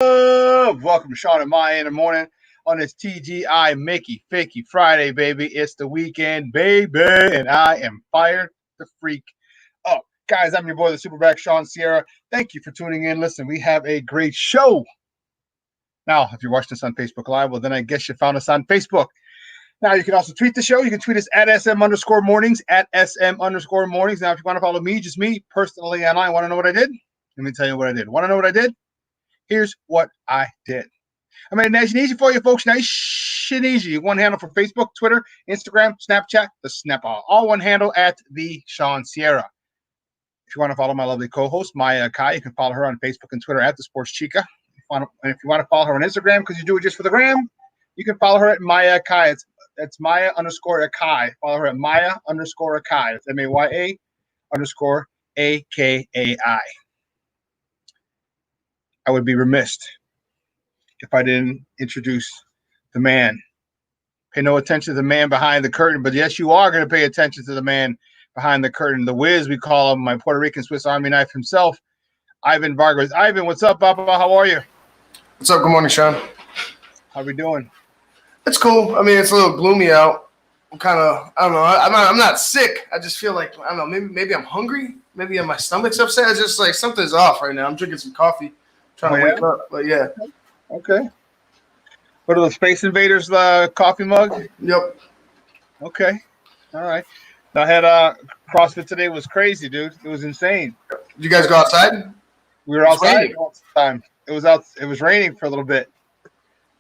Welcome to Shawn and Maya in the morning on this TGI Mickey Fakey Friday, baby. It's the weekend, baby, and I am fired the freak up. Guys, I'm your boy, the Superback Shawn Sierra. Thank you for tuning in. Listen, we have a great show. Now, if you're watching this on Facebook Live, well, then I guess you found us on Facebook. Now, you can also tweet the show. You can tweet us at SM_mornings, at SM_mornings. Now, if you want to follow me, just me, personally, and I want to know what I did, let me tell you what I did. Want to know what I did? Here's what I did. I made it nice and easy for you folks. Nice and easy. One handle for Facebook, Twitter, Instagram, Snapchat, the Snap all one handle at the Shawn Sierra. If you want to follow my lovely co-host, Maya Kai, you can follow her on Facebook and Twitter at the Sports Chica. And if you want to follow her on Instagram because you do it just for the gram, you can follow her at Maya Kai. It's Maya_Akai. Follow her at Maya_Akai. It's MAYA_AKAI. I would be remiss if I didn't introduce the man. Pay no attention to the man behind the curtain, but yes, you are going to pay attention to the man behind the curtain. The Wiz, we call him, my Puerto Rican Swiss Army knife himself, Ivan Vargas. Ivan, what's up, Papa? How are you? What's up? Good morning, Shawn. How we doing? It's cool. I mean, it's a little gloomy out. I'm kind of, I don't know. I'm not sick. I just feel like, I don't know, maybe I'm hungry. Maybe my stomach's upset. It's just like something's off right now. I'm drinking some coffee. Trying to wake up, but yeah. Okay. What are the Space Invaders coffee mug? Yep. Okay. All right. I had CrossFit today. Was crazy, dude. It was insane. Did you guys go outside? We were outside all the time. It was raining for a little bit.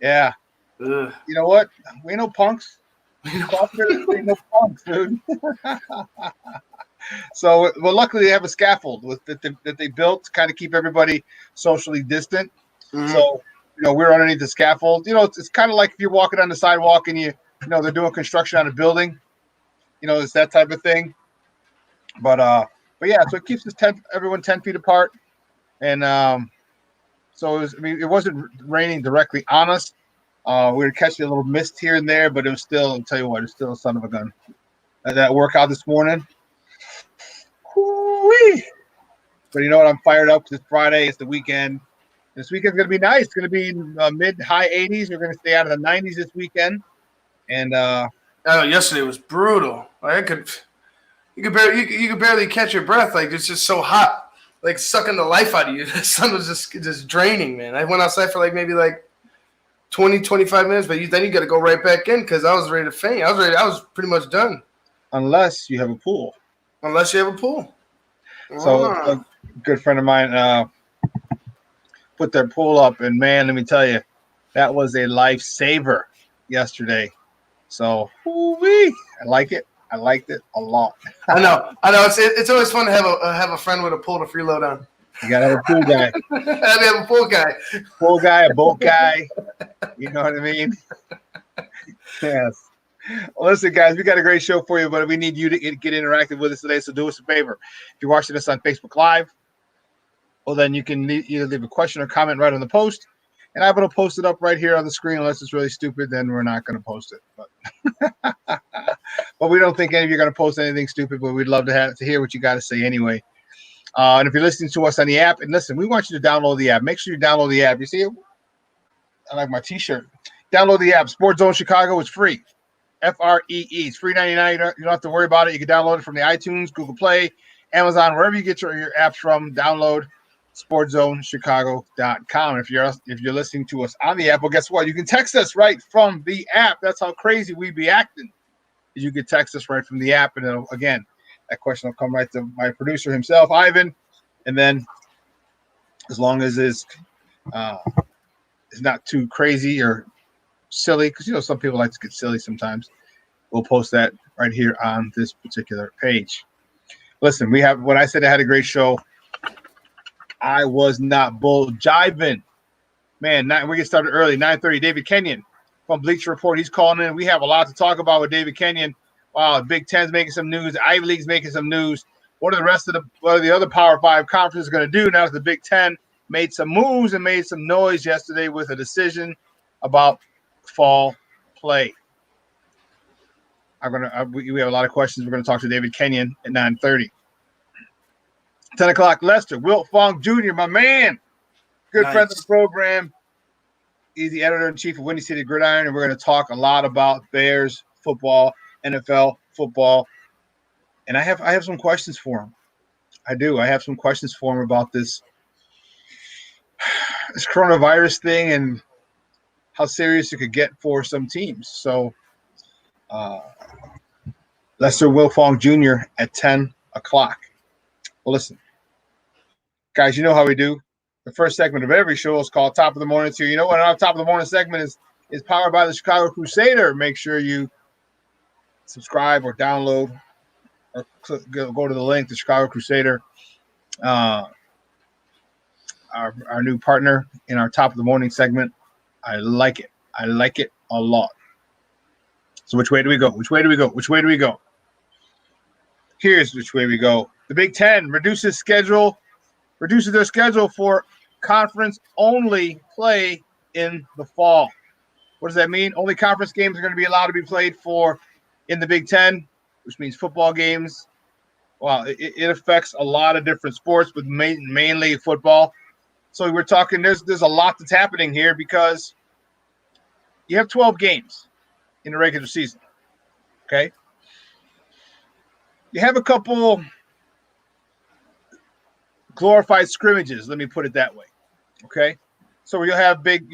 Yeah. Ugh. You know what? We ain't no punks. CrossFit ain't no punks, dude. So, well, luckily they have a scaffold that they built to kind of keep everybody socially distant. Mm-hmm. So, we're underneath the scaffold. It's kind of like if you're walking on the sidewalk and they're doing construction on a building. It's that type of thing. But yeah, so it keeps everyone 10 feet apart. And so it wasn't raining directly on us. We were catching a little mist here and there, but it was still, I'll tell you what, it's still a son of a gun. That workout this morning. Woo-wee. But you know what? I'm fired up because it's Friday. It's the weekend. This weekend's going to be nice. It's going to be mid-high 80s. We're going to stay out of the 90s this weekend. And I know yesterday was brutal. Like you could barely catch your breath. Like it's just so hot, like sucking the life out of you. The sun was just draining, man. I went outside for maybe 20, 25 minutes, but then you got to go right back in because I was ready to faint. I was pretty much done. Unless you have a pool. Unless you have a pool. So a good friend of mine put their pool up, and man, let me tell you, that was a lifesaver yesterday. So, woo-wee, I like it. I liked it a lot. I know. It's always fun to have a friend with a pool to freeload on. You gotta have a pool guy. I have a pool guy. Pool guy, a boat guy. You know what I mean? Yes. Well, listen, guys, we got a great show for you, but we need you to get interactive with us today. So do us a favor. If you're watching us on Facebook Live, well, then you can either leave a question or comment right on the post. And I'm going to post it up right here on the screen. Unless it's really stupid, then we're not going to post it. But we don't think any of you are going to post anything stupid, but we'd love to hear what you got to say anyway. And if you're listening to us on the app, and listen, we want you to download the app. Make sure you download the app. You see it? I like my T-shirt. Download the app. SportsZone Chicago is free. FREE. It's free 99. You don't have to worry about it. You can download it from the iTunes, Google Play, Amazon, wherever you get your apps from. Download SportsZoneChicago.com. If you're listening to us on the app, well, guess what? You can text us right from the app. That's how crazy we be acting. You can text us right from the app, and again, that question will come right to my producer himself, Ivan. And then, as long as it's not too crazy or silly, because some people like to get silly sometimes, we'll post that right here on this particular page. Listen, when I said I had a great show, I was not bull jiving. Man, we get started early, 9:30. David Kenyon from Bleacher Report, he's calling in. We have a lot to talk about with David Kenyon. Wow, the Big Ten's making some news. The Ivy League's making some news. What are the other Power 5 conferences going to do now that the Big Ten made some moves and made some noise yesterday with a decision about fall play? We have a lot of questions. We're going to talk to David Kenyon at 9:30. 10 o'clock, Lester, Wilt Fong Jr., my man. Good friend of the program. He's the editor-in-chief of Windy City Gridiron, and we're going to talk a lot about Bears football, NFL football. And I have some questions for him. I do. I have some questions for him about this coronavirus thing and how serious it could get for some teams. So, Lester Wilfong Jr. at 10 o'clock. Well, listen, guys, you know how we do. The first segment of every show is called Top of the Morning. So, you know what? Our Top of the Morning segment is powered by the Chicago Crusader. Make sure you subscribe or download or go to the link, the Chicago Crusader. Our new partner in our Top of the Morning segment. I like it. I like it a lot. So which way do we go? Which way do we go? Which way do we go? Here's which way we go. The Big Ten reduces their schedule for conference-only play in the fall. What does that mean? Only conference games are going to be allowed to be played in the Big Ten, which means football games. Wow, it affects a lot of different sports, but mainly football. So we're talking, there's a lot that's happening here because you have 12 games in the regular season, okay? You have a couple glorified scrimmages, let me put it that way, okay? So you'll have Big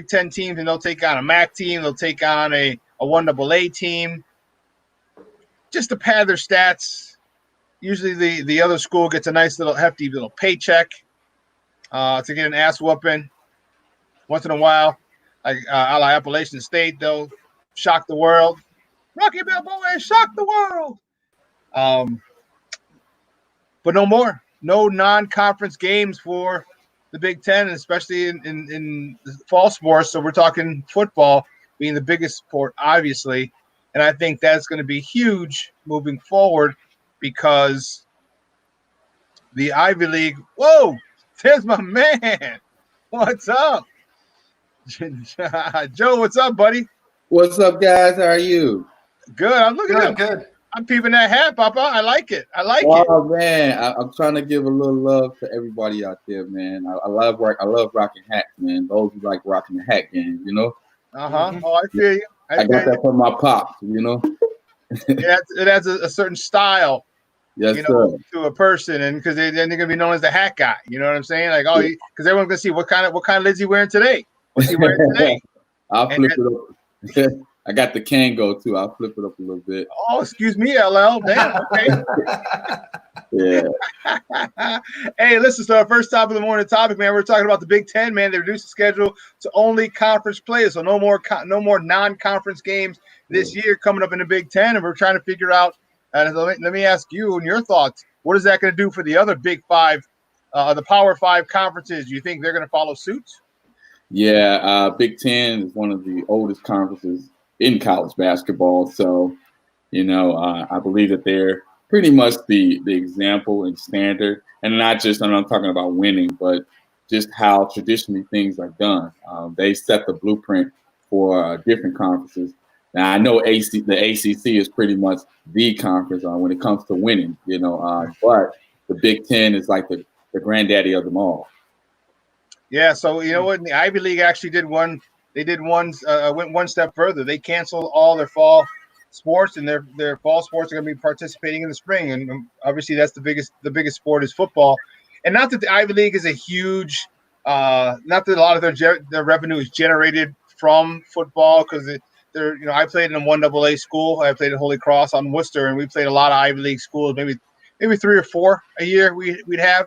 Ten teams, and they'll take on a MAC team, they'll take on a 1AA team, just to pad their stats. Usually the other school gets a nice little hefty little paycheck to get an ass whooping. Once in a while, like a la Appalachian State, they'll shock the world. Rocky Balboa shock the world. But no more. No non-conference games for the Big Ten, especially in fall sports. So we're talking football being the biggest sport, obviously. And I think that's going to be huge moving forward because the Ivy League – whoa, there's my man. What's up? Joe, what's up, buddy? What's up, guys? How are you? Good. I'm looking at good. I'm peeping that hat, Papa. I like it. Oh man, I'm trying to give a little love to everybody out there, man. I love rocking hats, man. Those who like rocking the hat game, you know. Mm-hmm. Oh, I feel you. I got that from my pops, you know. it adds a certain style, yes, sir, sir, to a person, and because then they're gonna be known as the hat guy. You know what I'm saying? Like, oh, because everyone's gonna see what kind of lid's he wearing today. What's he wearing today? I'll flip it up. I got the Kango too. I'll flip it up a little bit. Oh, excuse me, LL. Damn. Okay. Yeah. Hey, listen. So our first top of the morning topic, man. We're talking about the Big Ten, man. They reduced the schedule to only conference players, so no more non-conference games this year coming up in the Big Ten, and we're trying to figure out. Let me ask you and your thoughts. What is that going to do for the other Big Five, the Power Five conferences? Do you think they're going to follow suit? Yeah, Big Ten is one of the oldest conferences in college basketball. So, I believe that they're pretty much the example and standard. And not just, I'm not talking about winning, but just how traditionally things are done. They set the blueprint for different conferences. Now, I know the ACC is pretty much the conference when it comes to winning, but the Big Ten is like the granddaddy of them all. Yeah, so you know what? The Ivy League actually went one step further. They canceled all their fall sports, and their fall sports are going to be participating in the spring. And obviously, that's the biggest sport is football. And not that the Ivy League is a huge, not that a lot of their revenue is generated from football because I played in a 1AA school. I played at Holy Cross on Worcester, and we played a lot of Ivy League schools. Maybe 3 or 4 a year we'd have.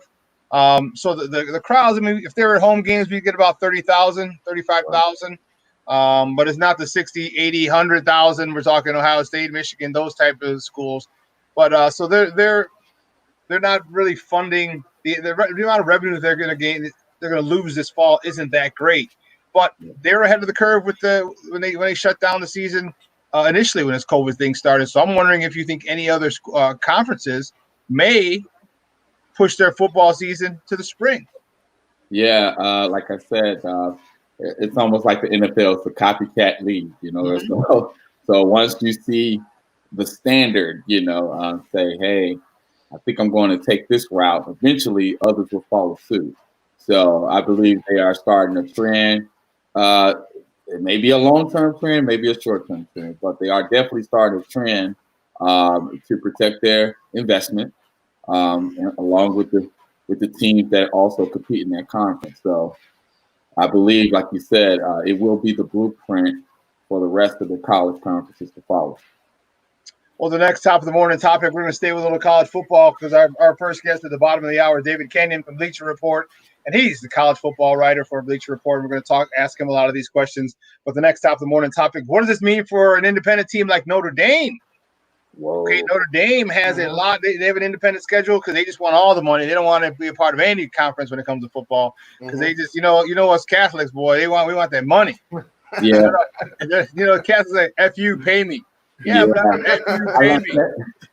So the crowds, I mean, if they were at home games, we'd get about 30,000, 35,000. But it's not the 60, 80, 100,000. We're talking Ohio State, Michigan, those type of schools. But so they're not really funding the amount of revenue they're going to gain. They're going to lose this fall isn't that great. But they're ahead of the curve with when they shut down the season initially when this COVID thing started. So I'm wondering if you think any other conferences may push their football season to the spring. Yeah, like I said, it's almost like the NFL is a copycat league, Mm-hmm. So once you see the standard, say, hey, I think I'm going to take this route, eventually others will follow suit. So I believe they are starting a trend. It may be a long-term trend, maybe a short-term trend, but they are definitely starting a trend to protect their investment, and along with the teams that also compete in that conference. So I believe, like you said, it will be the blueprint for the rest of the college conferences to follow. Well, the next top of the morning topic, we're going to stay with a little college football because our first guest at the bottom of the hour, David Kenyon from Bleacher Report, and he's the college football writer for Bleacher Report. We're going to ask him a lot of these questions. But the next top of the morning topic, what does this mean for an independent team like Notre Dame? Whoa. Okay, Notre Dame has a lot. They have an independent schedule because they just want all the money. They don't want to be a part of any conference when it comes to football because they just, you know us Catholics, boy, we want that money. Yeah. Catholics say, "F you, pay me." Yeah, but F you, pay me.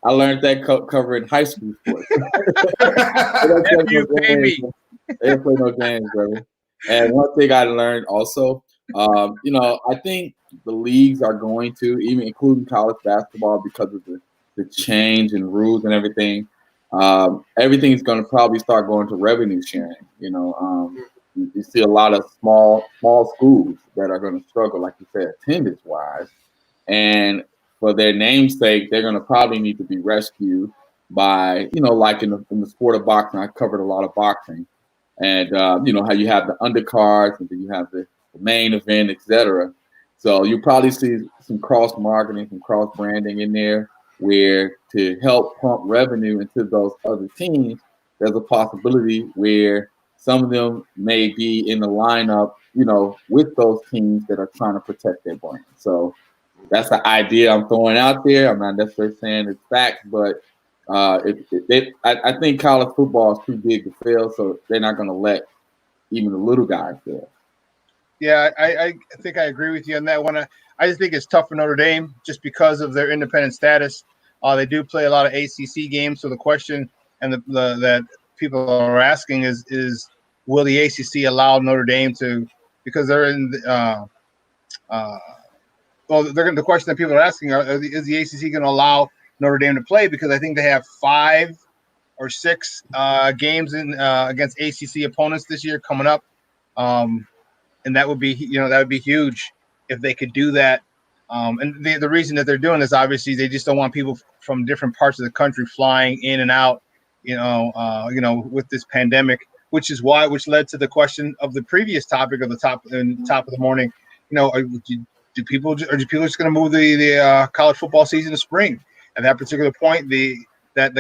I learned that covering high school sports. F you, pay me. They don't play no games, brother. And one thing I learned also, I think the leagues are going to, even including college basketball, because of the change in rules and everything, everything's going to probably start going to revenue sharing. You see a lot of small schools that are going to struggle, like you said, attendance-wise. And for their namesake, they're going to probably need to be rescued by, like in the sport of boxing. I covered a lot of boxing. And, how you have the undercards and then you have the main event, etc. So you probably see some cross-marketing, some cross-branding in there where to help pump revenue into those other teams, there's a possibility where some of them may be in the lineup, with those teams that are trying to protect their brand. So that's the idea I'm throwing out there. I'm not necessarily saying it's fact, but I think college football is too big to fail, so they're not going to let even the little guys fail. Yeah, I think I agree with you on that one. I just think it's tough for Notre Dame just because of their independent status. They do play a lot of ACC games, so the question and that people are asking is will the ACC allow Notre Dame to, because they're in the the question that people are asking is the ACC going to allow Notre Dame to play, because I think they have 5 or 6 games in against ACC opponents this year coming up, and that would be huge if they could do that. And the reason that they're doing this, obviously, they just don't want people from different parts of the country flying in and out, with this pandemic, which led to the question of the previous topic of the top of the morning. Do people just going to move the college football season to spring? At that particular point, the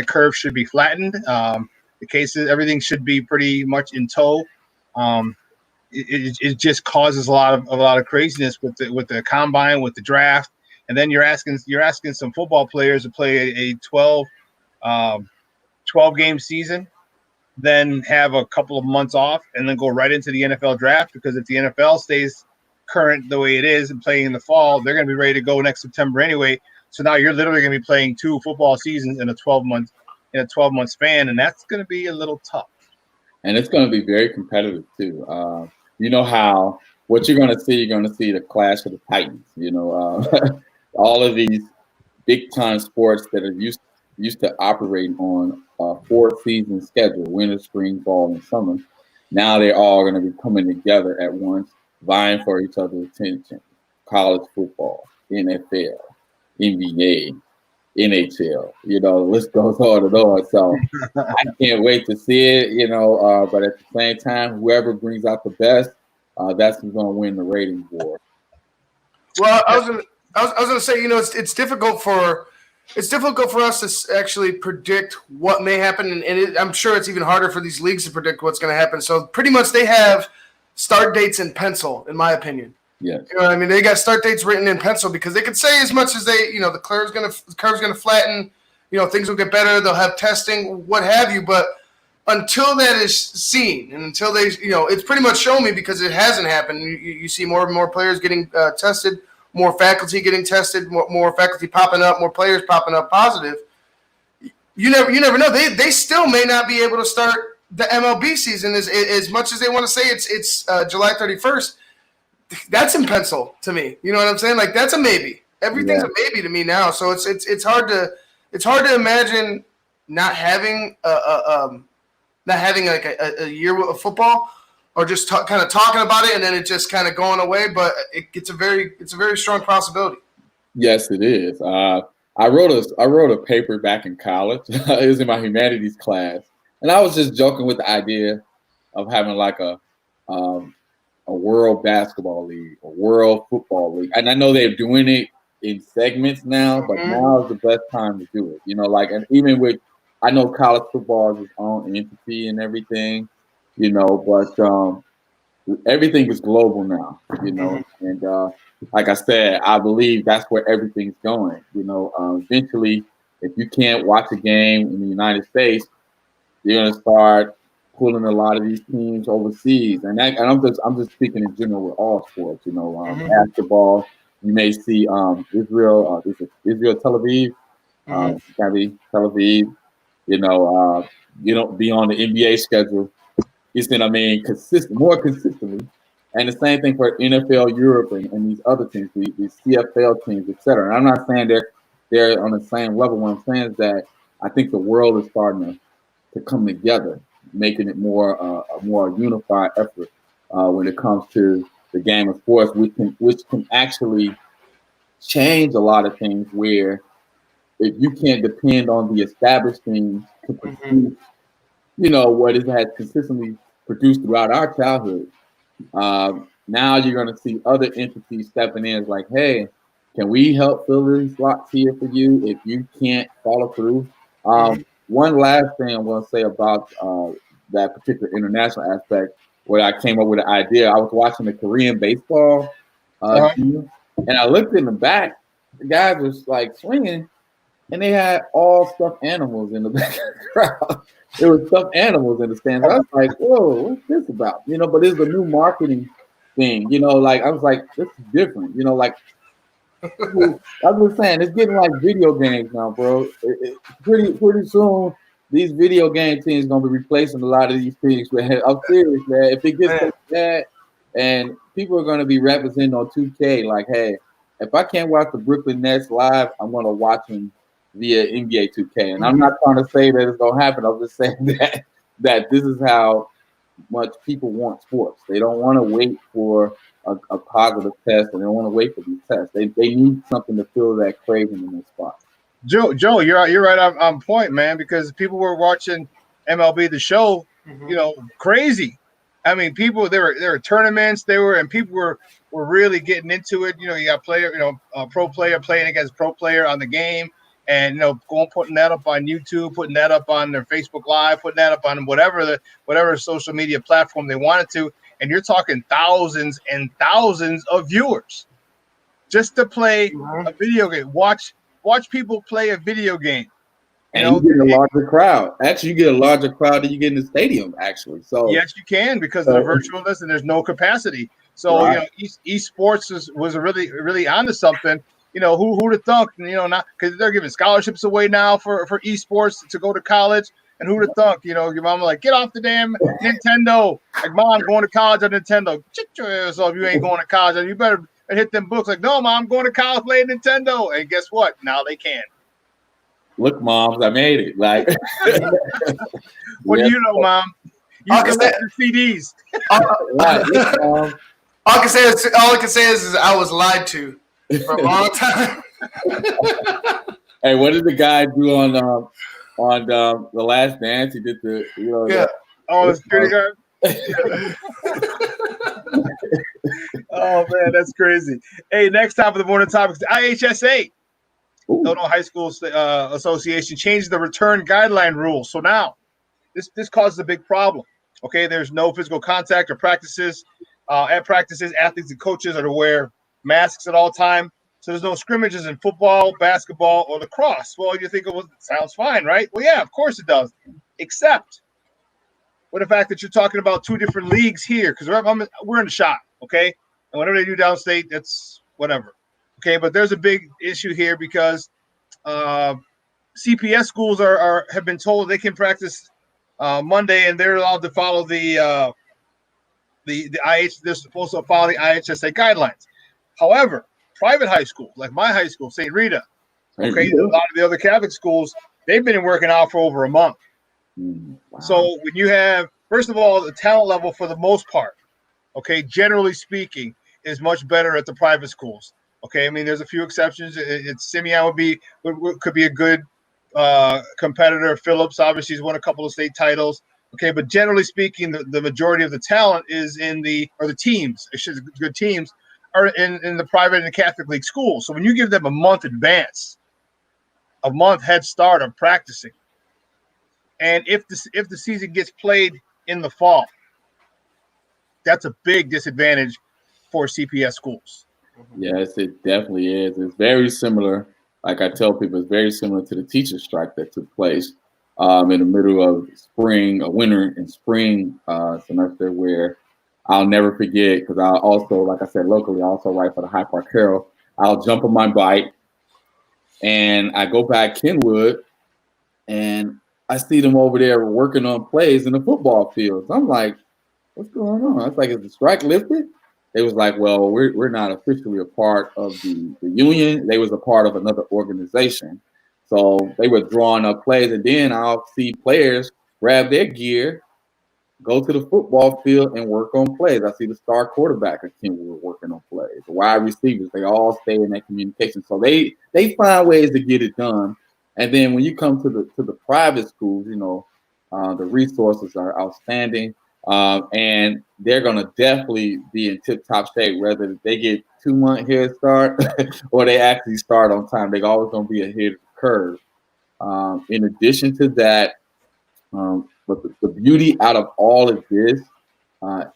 curve should be flattened. The cases, everything should be pretty much in tow. It just causes a lot of craziness with the combine, with the draft, and then you're asking some football players to play a 12 game season, then have a couple of months off, and then go right into the NFL draft, because if the NFL stays current the way it is and playing in the fall, they're going to be ready to go next September anyway. So now you're literally going to be playing 2 football seasons in a 12-month span, and that's going to be a little tough. And it's going to be very competitive too. What you're going to see the clash of the Titans. All of these big time sports that are used to operating on a 4-season schedule, winter, spring, fall, and summer. Now they're all going to be coming together at once, vying for each other's attention. College football, NFL, NBA, NHL, the list goes on and on. So I can't wait to see it, but at the same time, whoever brings out the best, that's who's going to win the ratings war. Well, I was gonna say, it's difficult for us to actually predict what may happen, and I'm sure it's even harder for these leagues to predict what's going to happen. So pretty much they have start dates in pencil, in my opinion. Yes. You know what I mean? They got start dates written in pencil because they could say as much as they, the curve's gonna flatten, things will get better, they'll have testing, what have you, but until that is seen and until they, it's pretty much shown me, because it hasn't happened. You see more and more players getting tested, more faculty getting tested, more faculty popping up, more players popping up positive. You never know. They still may not be able to start the MLB season as much as they want to say it's July 31st. That's in pencil to me. You know what I'm saying? Like, that's a maybe. Everything's a maybe to me now. So it's hard to imagine not having like a year of football. or just kind of talking about it and then it just kind of going away. But it's a very strong possibility. Yes, it is. I wrote a paper back in college. It was in my humanities class, and I was just joking with the idea of having like a world basketball league, a world football league. And I know they're doing it in segments now, but now is the best time to do it. Like, and even with, I know college football is its own entity and everything, but everything is global now, and like I said, I believe that's where everything's going. Eventually, if you can't watch a game in the United States, you're gonna start pulling a lot of these teams overseas, and I'm just speaking in general with all sports. Basketball, you may see Israel, Israel Tel Aviv, Tel Aviv. You don't be on the NBA schedule. More consistently, and the same thing for NFL Europe and these other teams, these CFL teams, etc. And I'm not saying they're on the same level. What I'm saying is that I think the world is starting to come together, making it more a more unified effort when it comes to the game of sports, which can actually change a lot of things. Where if you can't depend on the established teams to produce, what it has consistently produced throughout our childhood, now you're going to see other entities stepping in. It's like, hey, can we help fill these slots here for you if you can't follow through? One last thing I'm going to say about that particular international aspect, where I came up with an idea. I was watching the Korean baseball team, and I looked in the back. The guys was like swinging, and they had all stuffed animals in the back of the crowd. There was stuffed animals in the stands. I was like, whoa, what's this about? But it's a new marketing thing. Like I was like, this is different. Like I was saying, it's getting like video games now, bro. Pretty soon, these video game teams gonna be replacing a lot of these teams. Man. I'm serious, man. If it gets so bad, and people are gonna be representing on 2K, like, hey, if I can't watch the Brooklyn Nets live, I'm gonna watch them via NBA 2K. And I'm not trying to say that it's gonna happen. I'm just saying that this is how much people want sports. They don't want to wait for a positive test, and they don't want to wait for these tests. They need something to fill that craving in their spot. Joe, you're right on point, man. Because people were watching MLB The Show, crazy. I mean, people there were tournaments, and people were really getting into it. You got pro player playing against pro player on the game, and putting that up on YouTube, putting that up on their Facebook Live, putting that up on whatever social media platform they wanted to. And you're talking thousands and thousands of viewers just to play a video game. Watch people play a video game. You get a larger crowd. Actually, you get a larger crowd than you get in the stadium, actually. So yes, you can, because of the virtualness, and there's no capacity. So esports was really, really onto something. Who'd have thunk? Not because they're giving scholarships away now for esports to go to college. And who'd have thunk? Your mom like, get off the damn Nintendo. Like, Mom, I'm going to college on Nintendo. So if you ain't going to college, you better hit them books. Like, no, Mom, I'm going to college playing Nintendo. And guess what? Now they can. Look, Moms, I made it. Like, what do you know, Mom? You can listen to CDs. All I can say is I was lied to for a long time. Hey, what did the guy do on The Last Dance? He did the the security guard. Oh man, that's crazy. Hey, next time for the morning topic, the IHSA, Illinois High School Association, changed the return guideline rules. So now this causes a big problem. Okay, there's no physical contact or practices. At practices, athletes and coaches are to wear masks at all time. So there's no scrimmages in football, basketball, or lacrosse. Well, you think, well, it sounds fine, right? Well, yeah, of course it does. Except for the fact that you're talking about two different leagues here, because we're in the shop, okay? And whatever they do downstate, that's whatever. Okay, but there's a big issue here because CPS schools have been told they can practice Monday, and they're allowed to follow the they're supposed to follow the IHSA guidelines. However, private high schools like my high school, St. Rita, okay, a lot of the other Catholic schools, they've been working out for over a month. Wow. So when you have, first of all, the talent level for the most part okay, generally speaking, is much better at the private schools. Okay, I mean, there's a few exceptions. Simeon could be a good competitor. Phillips obviously has won a couple of state titles. Okay, but generally speaking, the majority of the talent is the teams, good teams, are in the private and the Catholic League schools. So when you give them a month head start of practicing, and if the season gets played in the fall, that's a big disadvantage for CPS schools. Yes, it definitely is. It's very similar. Like I tell people, it's very similar to the teacher strike that took place in the middle of winter and spring semester, where I'll never forget, because I also, like I said, locally, I also write for the High Park Herald. I'll jump on my bike and I go back Kenwood and I see them over there working on plays in the football fields. I'm like, what's going on? I was like, is the strike lifted? It was like, well, we're not officially a part of the union. They was a part of another organization. So they were drawing up plays, and then I'll see players grab their gear, go to the football field, and work on plays. I see the star quarterback of Kenwood working on plays. The wide receivers, they all stay in that communication. So they find ways to get it done. And then when you come to the private schools, the resources are outstanding. And they're going to definitely be in tip-top shape, whether they get 2-month head start or they actually start on time. They're always going to be ahead of the curve. In addition to that, but the beauty out of all of this,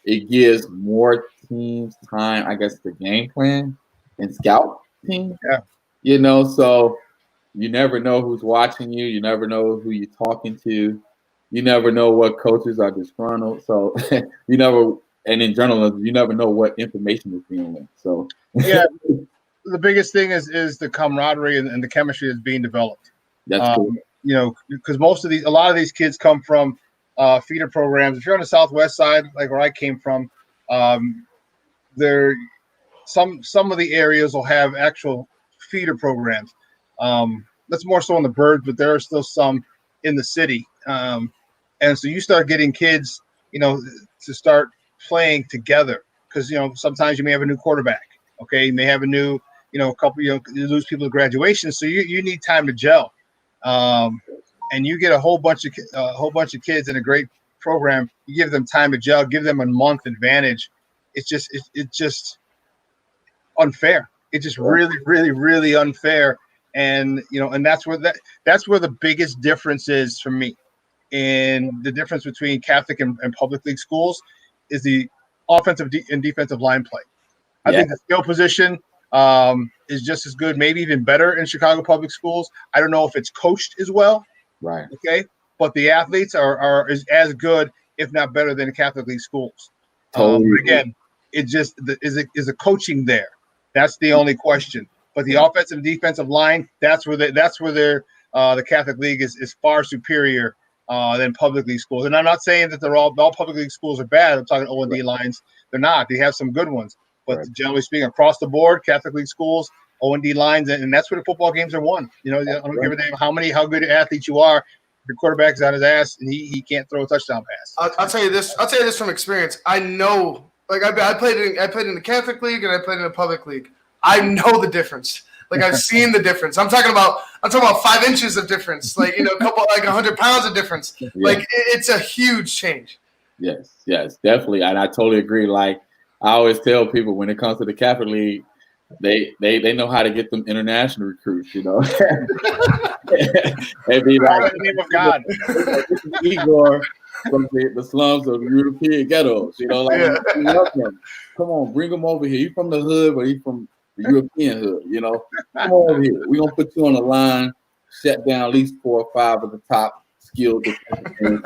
it gives more teams time, I guess, to game plan and scout teams. Yeah. So you never know who's watching you. You never know who you're talking to. You never know what coaches are disgruntled. So you never, and in journalism, you never know what information is being linked. So yeah, the biggest thing is the camaraderie and the chemistry that's being developed. That's cool. Because a lot of these kids come from feeder programs. If you're on the Southwest side, like where I came from, there some of the areas will have actual feeder programs. That's more so on the birds, but there are still some in the city. And so you start getting kids, to start playing together because, sometimes you may have a new quarterback. Okay. You may have a new, couple, you lose people to graduation. So you need time to gel. And you get a whole bunch of kids in a great program. You give them time to gel, give them a month advantage. It's just unfair. It's just really, really, really unfair. And, and that's where the biggest difference is for me. And the difference between Catholic and public league schools is the offensive and defensive line play. I think the skill position is just as good, maybe even better in Chicago public schools. I don't know if it's coached as well. Right. Okay. But the athletes are as good, if not better, than the Catholic league schools. Totally. But again, it just is the coaching there. That's the only question. But the offensive and defensive line, that's where the Catholic League is far superior than public league schools. And I'm not saying that they're all public league schools are bad. I'm talking O&D lines. They're not. They have some good ones. But generally speaking, across the board, Catholic league schools, O&D lines, and that's where the football games are won. I don't give a damn how good an athlete you are. If your quarterback's on his ass and he can't throw a touchdown pass. I'll tell you this. I'll tell you this from experience. I know. Like I played in the Catholic League and I played in the public league. I know the difference. Like I've seen the difference. I'm talking about 5 inches of difference. Like a couple 100 pounds of difference. Yeah. Like it's a huge change. Yes, definitely, and I totally agree. Like I always tell people, when it comes to the Catholic League, they know how to get them international recruits. They be like, in the name of God, Igor from the slums of European ghettos. We love him. Come on, bring him over here. He's from the hood, but he's from the European hood. Come over here. We're gonna put you on the line, shut down at least 4 or 5 of the top skilled defensive teams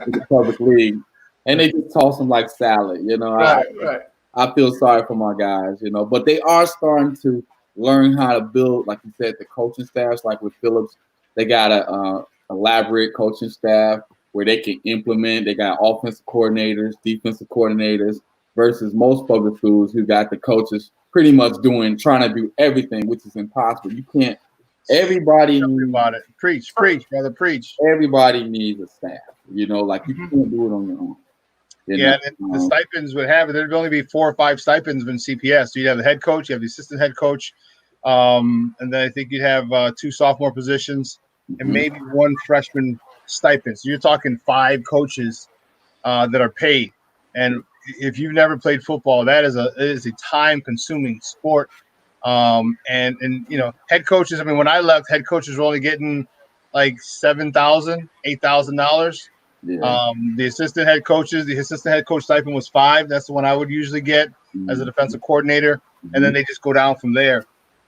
in the public league, and they just toss them like salad. Right. I feel sorry for my guys, but they are starting to learn how to build, like you said, the coaching staffs. Like with Phillips, they got a elaborate coaching staff where they can implement. They got offensive coordinators, defensive coordinators, versus most public schools who got the coaches pretty much trying to do everything, which is impossible. You can't. Everybody needs about it. Preach, brother, preach. Everybody needs a staff. You can't do it on your own. Yeah, and the stipends would have it. There'd only be 4 or 5 stipends in CPS. So you'd have the head coach, you have the assistant head coach, and then I think you'd have 2 sophomore positions and maybe 1 freshman stipend. So you're talking 5 coaches that are paid. And if you've never played football, it is a time-consuming sport. And head coaches. I mean, when I left, head coaches were only getting like $7,000, $8,000. Yeah. The assistant head coach stipend was 5. That's the one I would usually get as a defensive coordinator, and then they just go down from there.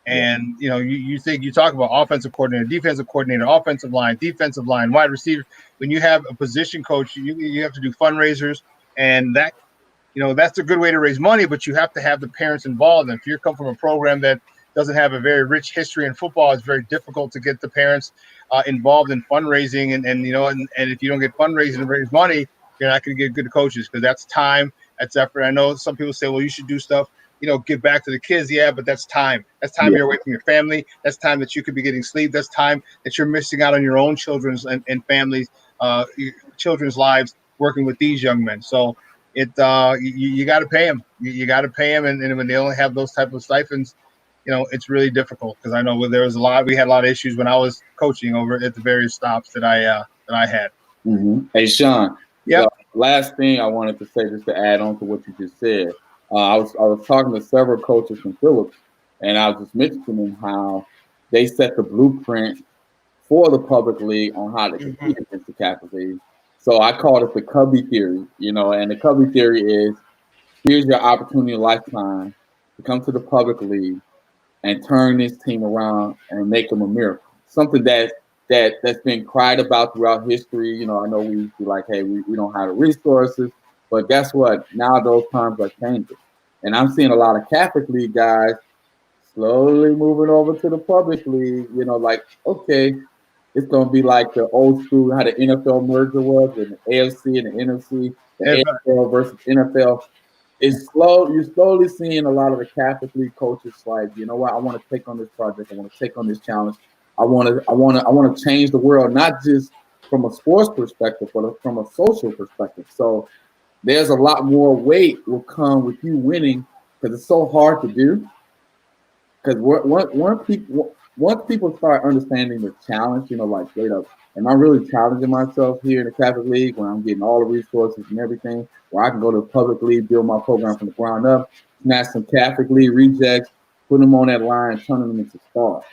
And you talk about offensive coordinator, defensive coordinator, offensive line, wide receiver. When you have a position coach, you have to do fundraisers, and that's a good way to raise money, but you have to have the parents involved. And if you come from a program that doesn't have a very rich history in football, it's very difficult to get the parents involved in fundraising. And if you don't get fundraising and raise money, you're not going to get good coaches, because that's time, that's effort. I know some people say, well, you should do stuff, give back to the kids. Yeah, but that's time. That's time you're away from your family. That's time that you could be getting sleep. That's time that you're missing out on your own children's and families, children's lives, working with these young men. So you got to pay them. You got to pay them, and when they only have those type of stipends, it's really difficult. Because I know we had a lot of issues when I was coaching over at the various stops that I had. Mm-hmm. Hey, Shawn. Yeah. Last thing I wanted to say, just to add on to what you just said, I was talking to several coaches from Phillips, and I was just mentioning how they set the blueprint for the public league on how to compete against the Catholic League. So I call it the Cubby theory, and the Cubby theory is, here's your opportunity of a lifetime to come to the public league and turn this team around and make them a miracle. Something that's been cried about throughout history. I know we be like, hey, we don't have the resources, but guess what? Now those times are changing. And I'm seeing a lot of Catholic League guys slowly moving over to the public league, like, okay, it's going to be like the old school, how the NFL merger was, and the AFC and the NFC, the AFL versus NFL. You're slowly seeing a lot of the Catholic League coaches like, you know what, I want to take on this project. I want to take on this challenge. I want to change the world, not just from a sports perspective, but from a social perspective. So there's a lot more weight will come with you winning, because it's so hard to do. Because once people start understanding the challenge, like straight up, am I really challenging myself here in the Catholic League when I'm getting all the resources and everything, where I can go to the public league, build my program from the ground up, snatch some Catholic League rejects, put them on that line, turn them into stars.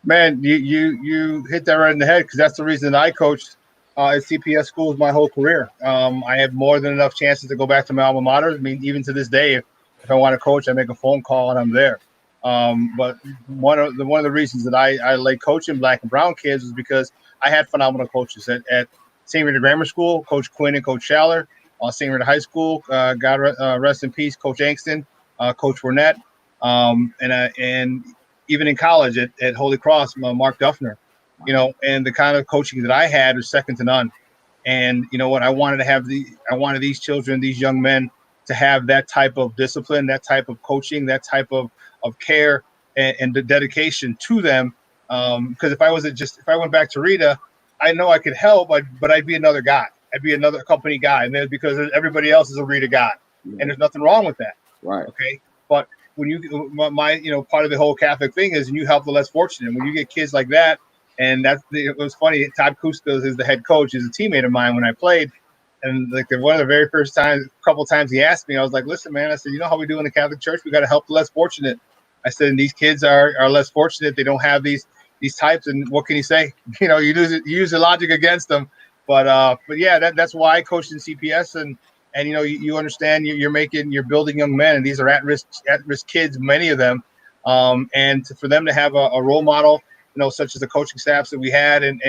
Man, you hit that right in the head, because that's the reason I coached at CPS schools my whole career. I had more than enough chances to go back to my alma mater. I mean, even to this day, if I want to coach, I make a phone call and I'm there. But one of the reasons that I like coaching black and brown kids is because I had phenomenal coaches at St. Rita Grammar School, Coach Quinn and Coach Schaller. St. Rita High School, God rest in peace, Coach Angston, Coach Burnett, and even in college at Holy Cross, Mark Duffner. And the kind of coaching that I had was second to none. And you know what? I wanted these children, these young men, to have that type of discipline, that type of coaching, that type of care and the dedication to them. Because if I went back to Rita, I know I could help, but I'd be another guy. I'd be another company guy, and then because everybody else is a Rita guy, and there's nothing wrong with that. Right. Okay. But when part of the whole Catholic thing is, and you help the less fortunate. When you get kids like that, and it was funny. Todd Kuskos is the head coach, is a teammate of mine when I played. And like one of the very first couple times he asked me, I was like, listen, man, I said, you know how we do in the Catholic Church? We got to help the less fortunate. I said, and these kids are less fortunate. They don't have these types. And what can you say? You use the logic against them. But yeah, that's why I coached in CPS. And you understand you're building young men, and these are at-risk kids, many of them. And for them to have a role model, such as the coaching staffs that we had, and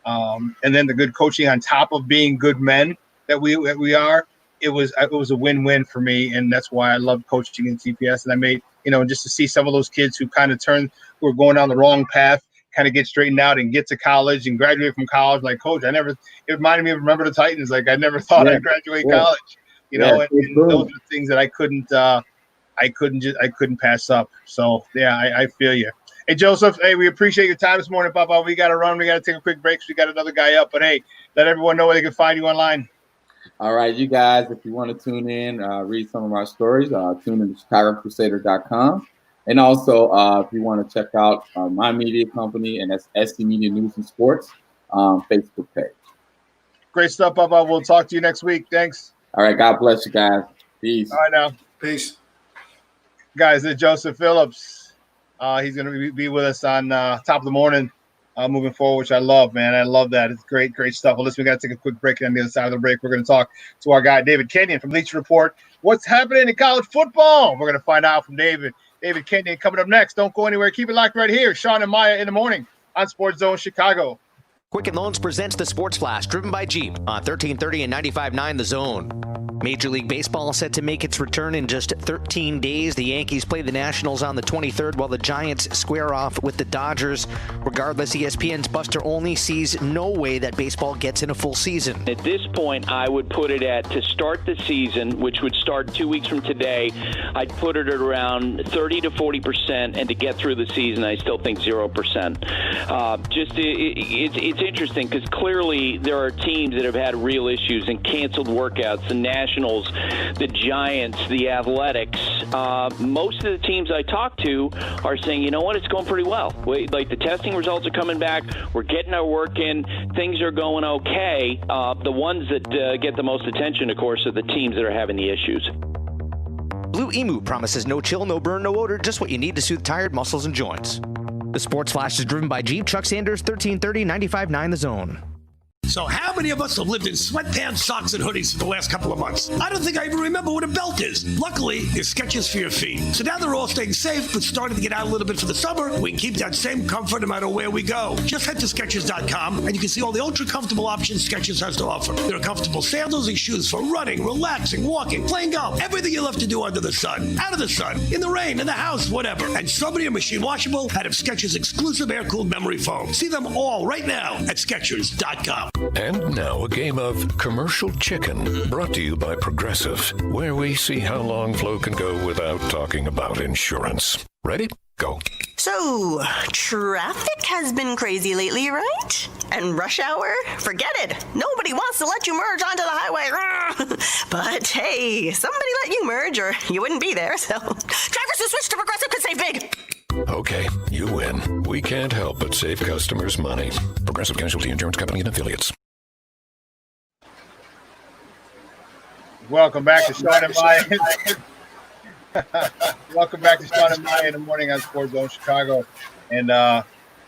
then the good coaching on top of being good men that we are, it was a win-win for me, and that's why I love coaching in CPS. And I made just to see some of those kids who were going down the wrong path, kind of get straightened out and get to college and graduate from college. Like, coach, it reminded me of Remember the Titans. Like, I never thought I'd graduate college. And those are the things that I couldn't pass up. So yeah, I feel you. Hey, Joseph, hey, we appreciate your time this morning, Papa. We got to run. We got to take a quick break because we got another guy up. But, hey, let everyone know where they can find you online. All right, you guys, if you want to tune in, read some of our stories, tune in to ChicagoCrusader.com. And also, if you want to check out my media company, and that's SC Media News and Sports Facebook page. Great stuff, Papa. We'll talk to you next week. Thanks. All right, God bless you guys. Peace. All right, now. Peace. Guys, this is Joseph Phillips. He's going to be with us on Top of the Morning moving forward, which I love, man. I love that. It's great stuff. Well, listen, we got to take a quick break. And on the other side of the break, we're going to talk to our guy, David Kenyon from Bleacher Report. What's happening in college football? We're going to find out from David Kenyon coming up next. Don't go anywhere. Keep it locked right here. Shawn and Maya in the morning on SportsZone Chicago. Quicken Loans presents the Sports Flash, driven by Jeep on 1330 and 95.9 The Zone. Major League Baseball set to make its return in just 13 days. The Yankees play the Nationals on the 23rd, while the Giants square off with the Dodgers. Regardless, ESPN's Buster Olney sees no way that baseball gets in a full season. At this point, I would put it at, to start the season, which would start 2 weeks from today, I'd put it at around 30 to 40%, and to get through the season, I still think 0%. It's interesting because clearly there are teams that have had real issues and canceled workouts. The Nationals, the Giants, the Athletics. Most of the teams I talk to are saying, you know what, it's going pretty well. Like the testing results are coming back. We're getting our work in. Things are going okay. The ones that get the most attention, of course, are the teams that are having the issues. Blue Emu promises no chill, no burn, no odor, just what you need to soothe tired muscles and joints. The Sports Flash is driven by Jeep. Chuck Sanders, 1330, 95.9 The Zone. So how many of us have lived in sweatpants, socks, and hoodies for the last couple of months? I don't think I even remember what a belt is. Luckily, there's Skechers for your feet. So now they're all staying safe, but starting to get out a little bit for the summer. We can keep that same comfort no matter where we go. Just head to Skechers.com, and you can see all the ultra-comfortable options Skechers has to offer. There are comfortable sandals and shoes for running, relaxing, walking, playing golf, everything you love to do under the sun, out of the sun, in the rain, in the house, whatever. And so many are machine washable out of Skechers' exclusive air-cooled memory foam. See them all right now at Skechers.com. And now a game of Commercial Chicken, brought to you by Progressive, where we see how long Flo can go without talking about insurance. Ready? Go. So, traffic has been crazy lately, right? And rush hour? Forget it. Nobody wants to let you merge onto the highway. But hey, somebody let you merge or you wouldn't be there, so drivers who switch to Progressive could save big. Okay, you win. We can't help but save customers money. Progressive Casualty Insurance Company and Affiliates. Welcome back to Shawn and Maya. Welcome back to Shawn and Maya in the morning on SportsZone Chicago. And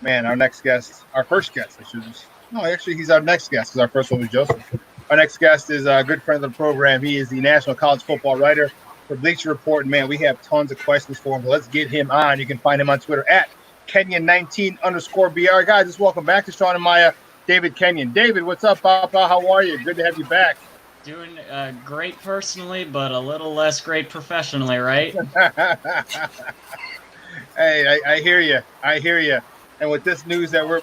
man, our first guest, he's our next guest because our first one was Joseph. Our next guest is a good friend of the program. He is the national college football writer for Bleacher Report. And man, we have tons of questions for him. So let's get him on. You can find him on Twitter at Kenyon19_BR. Guys, just welcome back to Shawn and Maya, David Kenyon. David, what's up, Papa? How are you? Good to have you back. Doing great personally, but a little less great professionally, right? Hey, I hear you. And with this news that we're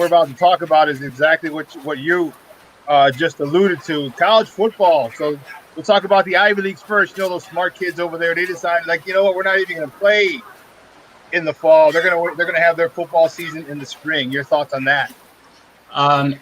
about to talk about is exactly what you just alluded to, college football. So we'll talk about the Ivy Leagues first. You know, those smart kids over there, they decided, like, you know what, we're not even going to play in the fall. They're gonna have their football season in the spring. Your thoughts on that?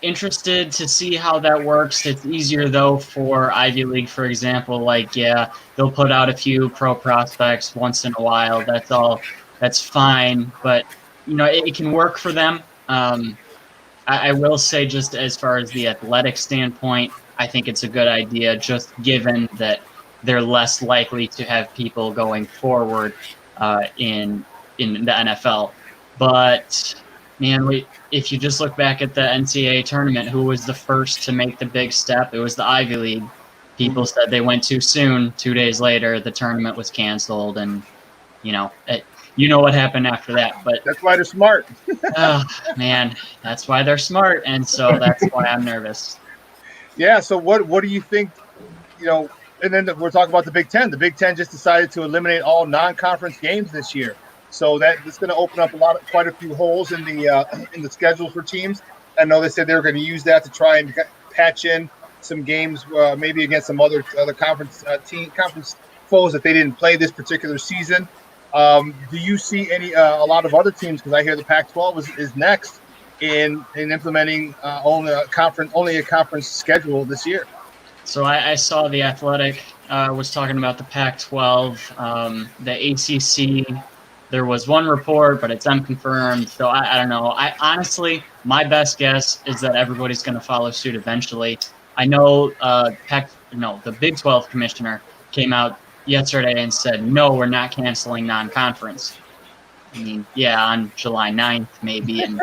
Interested to see how that works. It's easier, though, for Ivy League, for example. Like, yeah, they'll put out a few pro prospects once in a while. That's all. That's fine. But, you know, it can work for them. I will say, just as far as the athletic standpoint, I think it's a good idea, just given that they're less likely to have people going forward in the NFL. But, man, if you just look back at the NCAA tournament, who was the first to make the big step? It was the Ivy League. People said they went too soon. 2 days later, the tournament was canceled, and you know what happened after that. But that's why they're smart. Man, that's why they're smart, and so that's why I'm nervous. Yeah. So what do you think? You know, and then we're talking about the Big Ten. The Big Ten just decided to eliminate all non-conference games this year. So that's going to open up quite a few holes in the schedule for teams. I know they said they were going to use that to try and patch in some games, maybe against some other conference foes that they didn't play this particular season. Do you see a lot of other teams? Because I hear the Pac-12 is next in implementing only a conference schedule this year. So I saw The Athletic was talking about the Pac-12, the ACC. There was one report, but it's unconfirmed. So I don't know. I honestly, my best guess is that everybody's going to follow suit eventually. I know the Big 12 commissioner came out yesterday and said, no, we're not canceling non-conference. I mean, yeah, on July 9th maybe, and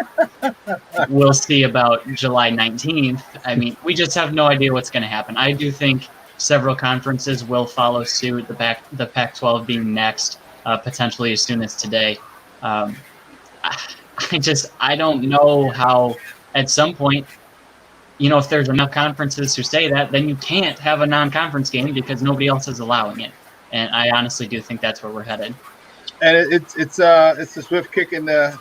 we'll see about July 19th. I mean, we just have no idea what's going to happen. I do think several conferences will follow suit, the Pac-12 being next, potentially as soon as today. I don't know how at some point, if there's enough conferences who say that, then you can't have a non-conference game because nobody else is allowing it. And I honestly do think that's where we're headed. And it's a swift kick in the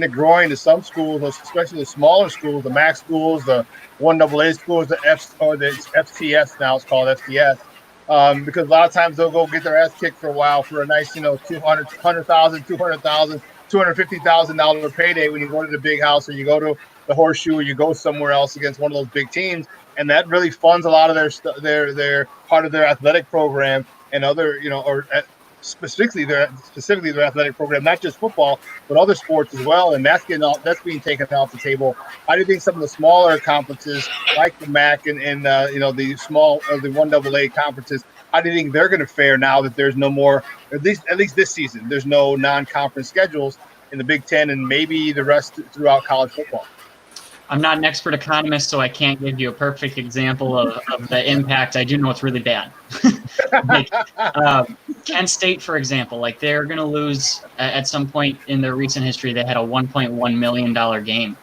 groin to some schools, especially the smaller schools, the MAC schools, the 1AA schools, the FCS now it's called FCS, because a lot of times they'll go get their ass kicked for a while for a nice $200,000, $200,000, $250,000 payday when you go to the big house or you go to the Horseshoe or you go somewhere else against one of those big teams, and that really funds a lot of their part of their athletic program and other specifically their athletic program, not just football, but other sports as well. And that's being taken off the table. How do you think some of the smaller conferences like the MAC and the small the 1AA conferences, how do you think they're going to fare now that there's no more, at least this season, there's no non-conference schedules in the Big Ten and maybe the rest throughout college football? I'm not an expert economist, so I can't give you a perfect example of the impact. I do know it's really bad. Kent State, for example, they're going to lose at some point in their recent history. They had a $1.1 million game.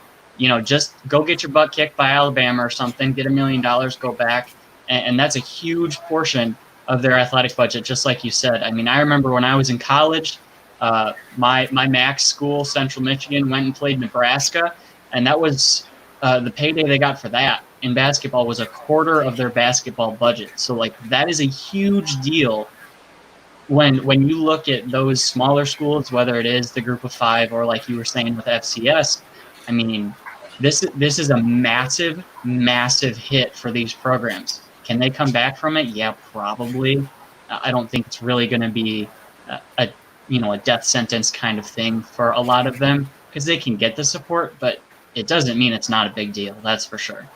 Just go get your butt kicked by Alabama or something, get $1 million, go back. And that's a huge portion of their athletic budget, just like you said. I mean, I remember when I was in college, my MAC school, Central Michigan, went and played Nebraska, and that was the payday they got for that in basketball was a quarter of their basketball budget. So that is a huge deal when you look at those smaller schools, whether it is the Group of Five or like you were saying with FCS. I mean, this is a massive, massive hit for these programs. Can they come back from it? Yeah, probably. I don't think it's really going to be a death sentence kind of thing for a lot of them because they can get the support, but it doesn't mean it's not a big deal. That's for sure.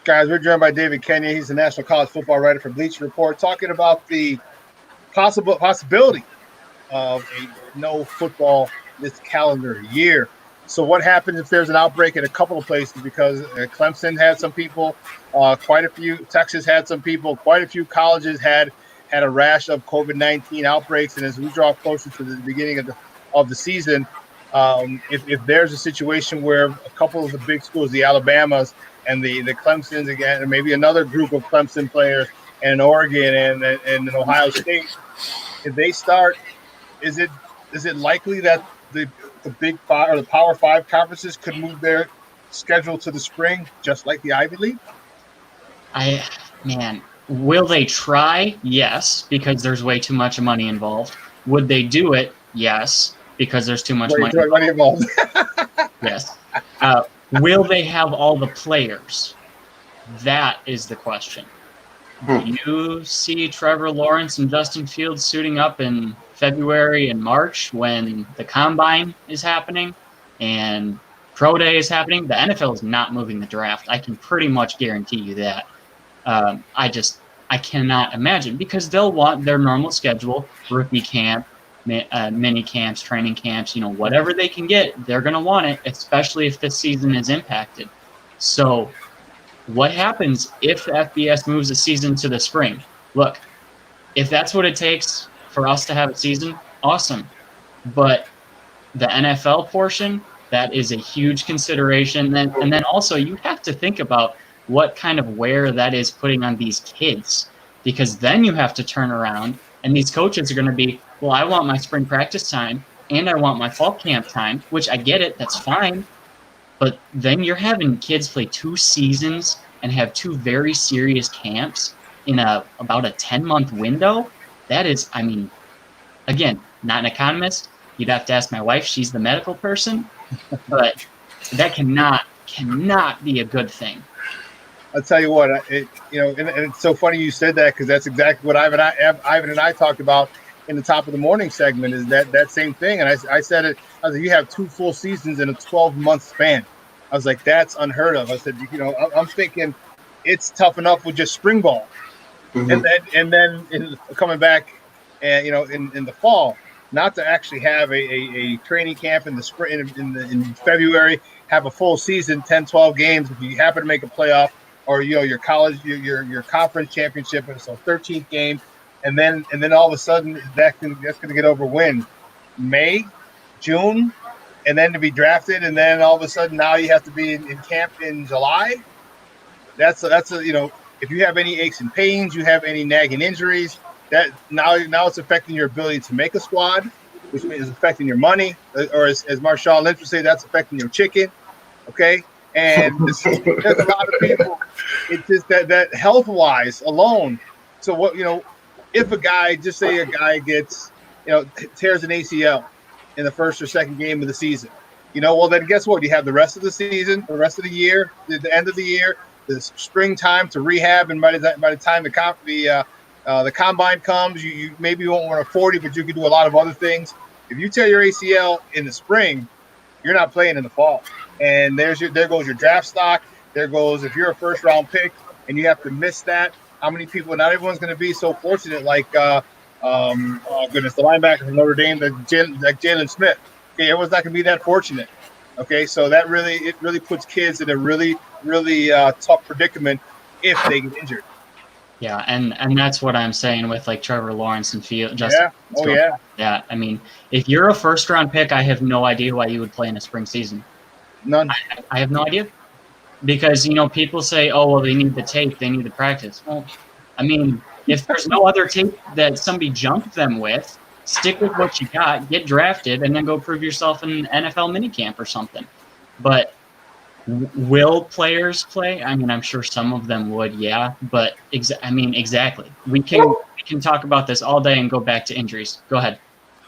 Guys, we're joined by David Kenya. He's the national college football writer for Bleacher Report, talking about the possibility of a no football this calendar year. So what happens if there's an outbreak in a couple of places? Because Clemson had some people, quite a few. Texas had some people. Quite a few colleges had a rash of COVID-19 outbreaks. And as we draw closer to the beginning of the season, if there's a situation where a couple of the big schools, the Alabamas and the Clemsons again, and maybe another group of Clemson players and Oregon and Ohio State, if they start, is it likely that the Big Five or the Power Five conferences could move their schedule to the spring, just like the Ivy League? Will they try? Yes, because there's way too much money involved. Would they do it? Yes, because there's too much money involved. Yes. Will they have all the players? That is the question. You see Trevor Lawrence and Justin Fields suiting up in February and March when the Combine is happening and Pro Day is happening. The NFL is not moving the draft. I can pretty much guarantee you that. I cannot imagine because they'll want their normal schedule, rookie camp, mini camps, training camps, whatever they can get, they're going to want it, especially if this season is impacted. So what happens if the FBS moves the season to the spring? Look, if that's what it takes for us to have a season, awesome. But the NFL portion, that is a huge consideration. And then also you have to think about what kind of wear that is putting on these kids, because then you have to turn around and these coaches are going to be, well, I want my spring practice time and I want my fall camp time, which I get it. That's fine. But then you're having kids play 2 seasons and have 2 very serious camps in about a 10-month window. That is, again, not an economist. You'd have to ask my wife. She's the medical person. But that cannot be a good thing. I'll tell you what, and it's so funny you said that, because that's exactly what Ivan and I talked about in the top of the morning segment, is that same thing. And I said it. I was like, you have 2 full seasons in a 12-month span. I was like, that's unheard of. I said, I'm thinking it's tough enough with just spring ball, and then coming back, and in the fall, not to actually have a training camp in the spring in February, have a full season, 10, 12 games. If you happen to make a playoff, or your college, your conference championship, and so 13th game, and then all of a sudden that's going to get over when May, June, and then to be drafted, and then all of a sudden now you have to be in camp in July. That's if you have any aches and pains, you have any nagging injuries, that now it's affecting your ability to make a squad, which is affecting your money, or as Marshawn Lynch would say, that's affecting your chicken. Okay. And there's a lot of people. It's just that health wise alone. So what if a guy gets tears an ACL in the first or second game of the season, well then guess what? You have the rest of the season, the rest of the year, the end of the year, the springtime to rehab, and by the time the combine comes, you maybe won't run a 40, but you can do a lot of other things. If you tear your ACL in the spring, you're not playing in the fall. And there goes your draft stock. There goes, if you're a first round pick and you have to miss that, how many people? Not everyone's going to be so fortunate like the linebacker from Notre Dame, like Jalen Smith. Okay, everyone's not going to be that fortunate. Okay, so it really puts kids in a really tough predicament if they get injured. Yeah, and that's what I'm saying with like Trevor Lawrence and Field. Yeah. I mean, if you're a first round pick, I have no idea why you would play in a spring season. None. I have no idea, because people say, oh well, they need the tape, they need the practice. Well, I mean, if there's no other tape that somebody jumped them with, stick with what you got, get drafted, and then go prove yourself in NFL minicamp or something. But will players play? I mean, I'm sure some of them would, yeah. But exactly. We can talk about this all day and go back to injuries. Go ahead.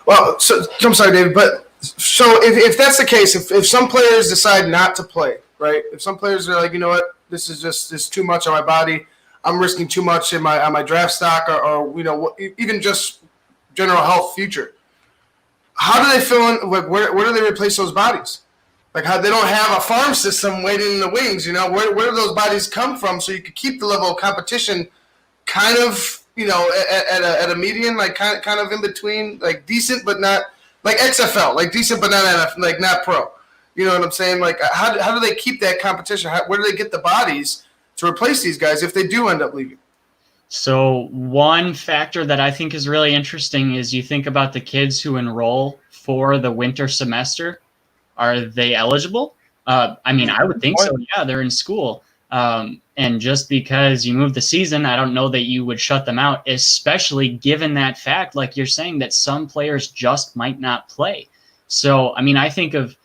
Well, so I'm sorry, David, but so if that's the case, if some players decide not to play, right? If some players are like, you know what, this is too much on my body, I'm risking too much on my draft stock, or even just general health future. How do they fill in? Like, where do they replace those bodies? Like, how they don't have a farm system waiting in the wings, where do those bodies come from, so you could keep the level of competition kind of, at a median, like kind of in between, like decent but not, like XFL, like decent but not NFL, like not pro. You know what I'm saying? Like, how do they keep that competition? Where do they get the bodies to replace these guys if they do end up leaving? So one factor that I think is really interesting is you think about the kids who enroll for the winter semester. Are they eligible? I mean, I would think so. Yeah, they're in school. And just because you move the season, I don't know that you would shut them out, especially given that fact, like you're saying, that some players just might not play. So, I mean, I think of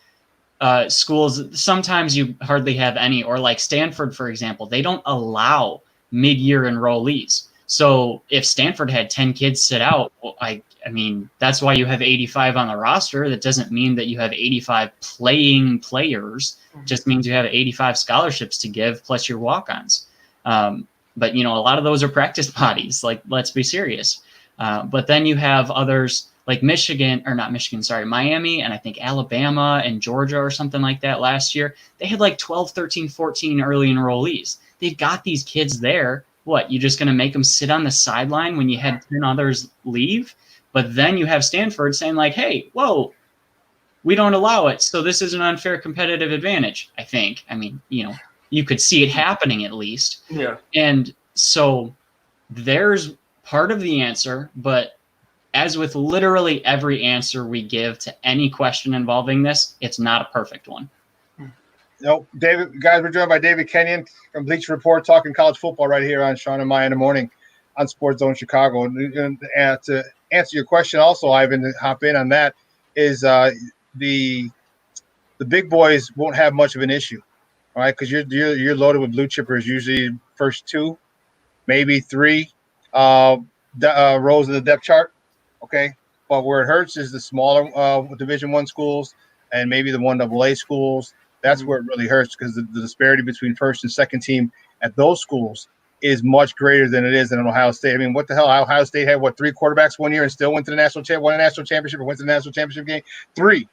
schools, sometimes you hardly have any, or like Stanford, for example, they don't allow mid-year enrollees. So if Stanford had 10 kids sit out, well, I mean, that's why you have 85 on the roster. That doesn't mean that you have 85 playing players. It just means you have 85 scholarships to give plus your walk-ons. But, a lot of those are practice bodies. Like, let's be serious. But then you have others like Miami, and I think Alabama and Georgia or something like that last year. They had like 12, 13, 14 early enrollees. They've got these kids there. What, you just going to make them sit on the sideline when you had 10 others leave? But then you have Stanford saying like, hey, whoa, we don't allow it. So this is an unfair competitive advantage, I think. I mean, you could see it happening at least. Yeah. And so there's part of the answer, but as with literally every answer we give to any question involving this, it's not a perfect one. No, David, guys, we're joined by David Kenyon from Bleacher Report, talking college football right here on Shawn and Maya in the morning on SportsZone Chicago. And to answer your question, also, Ivan, to hop in on that, is the big boys won't have much of an issue, all right? Because you're loaded with blue chippers, usually first 2, maybe 3 rows in the depth chart, okay? But where it hurts is the smaller Division I schools and maybe the 1AA schools. That's where it really hurts, because the disparity between first and second team at those schools is much greater than it is in Ohio State. I mean, what the hell? Ohio State had, 3 quarterbacks one year and still went to the won a national championship or went to the national championship game? Three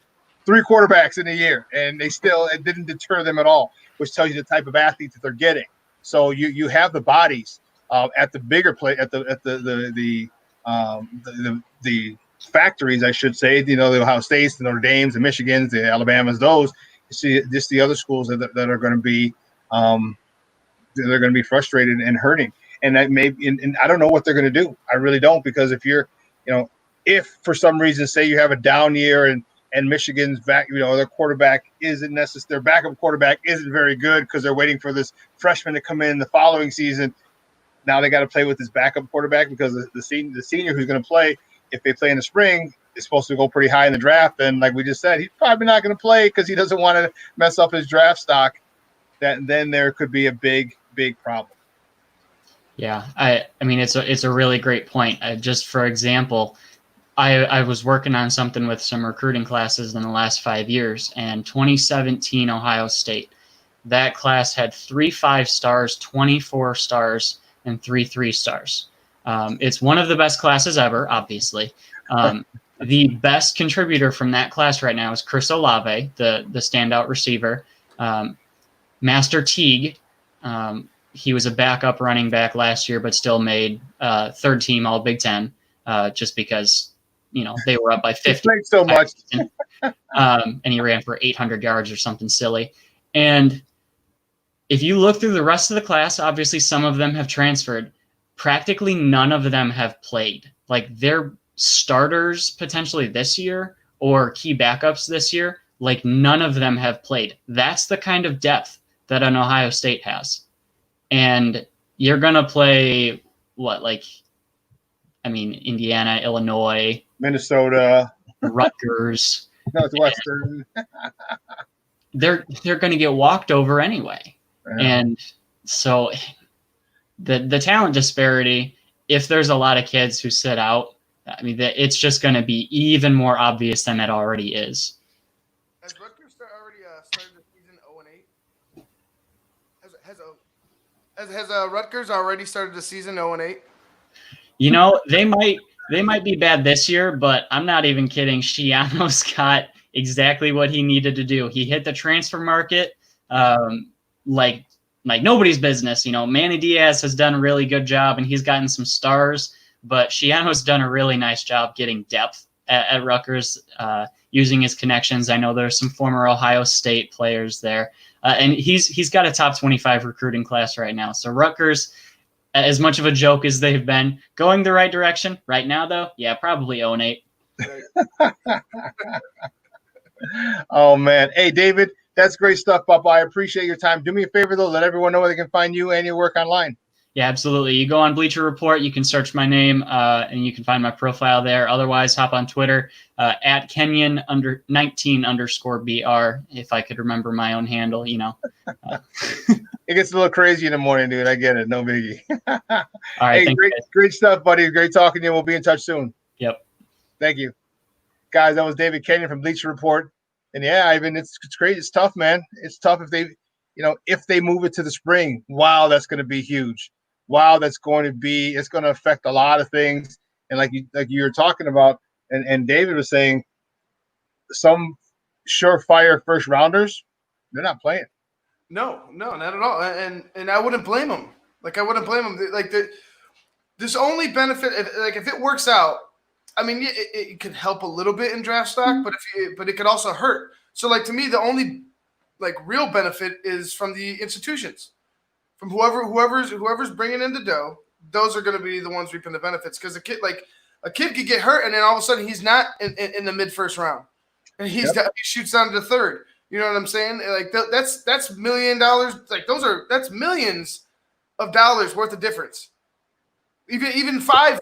quarterbacks in a year, and it didn't deter them at all, which tells you the type of athletes that they're getting. So you have the bodies at the bigger play at the factories, I should say. The Ohio States, the Notre Dames, the Michigans, the Alabamas. Those you see just the other schools that are going to be they're going to be frustrated and hurting. And that and I don't know what they're going to do. I really don't, because if for some reason, say you have a down year and Michigan's back, their quarterback isn't necessary, their backup quarterback isn't very good because they're waiting for this freshman to come in the following season. Now they got to play with this backup quarterback because the senior who's going to play, if they play in the spring, is supposed to go pretty high in the draft. And like we just said, he's probably not going to play because he doesn't want to mess up his draft stock. Then there could be a big problem. Yeah, I mean it's a really great point. Just for example, I was working on something with some recruiting classes in the last 5 years, and 2017 Ohio State, that class had 3 5-stars, 24 stars, and 3 3-stars. It's one of the best classes ever, obviously. The best contributor from that class right now is Chris Olave, the standout receiver. Master Teague, he was a backup running back last year, but still made third team All Big Ten just because they were up by 50. Played so much, and he ran for 800 yards or something silly. And if you look through the rest of the class, obviously some of them have transferred. Practically none of them have played. Like they're starters potentially this year or key backups this year. Like none of them have played. That's the kind of depth that an Ohio State has. And you're going to play Indiana, Illinois, Minnesota, Rutgers, Northwestern. They're going to get walked over anyway. Yeah. And so the talent disparity, if there's a lot of kids who sit out, I mean, it's just going to be even more obvious than it already is. Has Rutgers already started the season 0-8? Has Rutgers already started the season 0-8? They might be bad this year, but I'm not even kidding. Shiano's got exactly what he needed to do. He hit the transfer market like nobody's business. Manny Diaz has done a really good job, and he's gotten some stars, but Shiano's done a really nice job getting depth at Rutgers, using his connections. I know there's some former Ohio State players there, and he's got a top 25 recruiting class right now. So Rutgers, as much of a joke as they've been, going the right direction right now, though. Yeah, probably 0-8. Oh man, hey David, that's great stuff, Papa. I appreciate your time. Do me a favor though, let everyone know where they can find you and your work online. Yeah, absolutely. You go on Bleacher Report, you can search my name, and you can find my profile there. Otherwise, hop on Twitter at Kenyon19_BR. If I could remember my own handle, It gets a little crazy in the morning, dude. I get it. No biggie. All right. Hey, great stuff, buddy. Great talking to you. We'll be in touch soon. Yep. Thank you. Guys, that was David Kenyon from Bleacher Report. And yeah, Ivan, it's great. It's tough, man. It's tough if they move it to the spring. Wow, that's going to be huge. Wow, it's going to affect a lot of things. And like you were talking about, and David was saying, some surefire first rounders, they're not playing. No, not at all. And I wouldn't blame them. I wouldn't blame them. This only benefit, if it works out, I mean, it could help a little bit in draft stock, but it could also hurt. So, to me, the only real benefit is from the institutions, from whoever's bringing in the dough. Those are going to be the ones reaping the benefits, because a kid could get hurt, and then all of a sudden he's not in the mid first round, and he shoots down to the third. You know what I'm saying? That's $1 million. That's millions of dollars worth of difference. Even five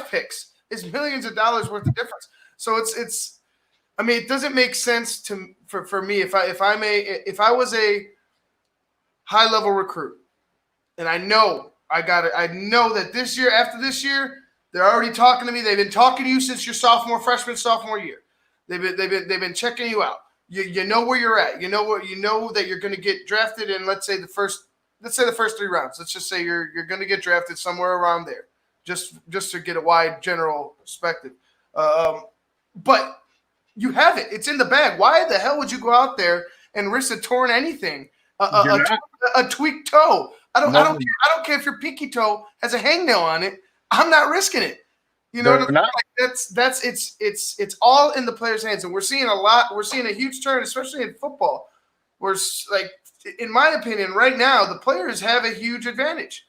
picks is millions of dollars worth of difference. So it's. I mean, it doesn't make sense for me if I was a high level recruit, and I know that this year, after this year, they're already talking to me. They've been talking to you since your sophomore year. They've been checking you out. You know where you're at. You know that you're going to get drafted in, let's say, the let's say the first 3 rounds. Let's just say you're going to get drafted somewhere around there, just to get a wide general perspective. But you have it. It's in the bag. Why the hell would you go out there and risk a torn anything, a tweaked toe? I don't care if your pinky toe has a hangnail on it. I'm not risking it. You know what I mean? Like that's it's all in the players' hands, and we're seeing a lot. We're seeing a huge turn, especially in football. Where, like, in my opinion, right now the players have a huge advantage.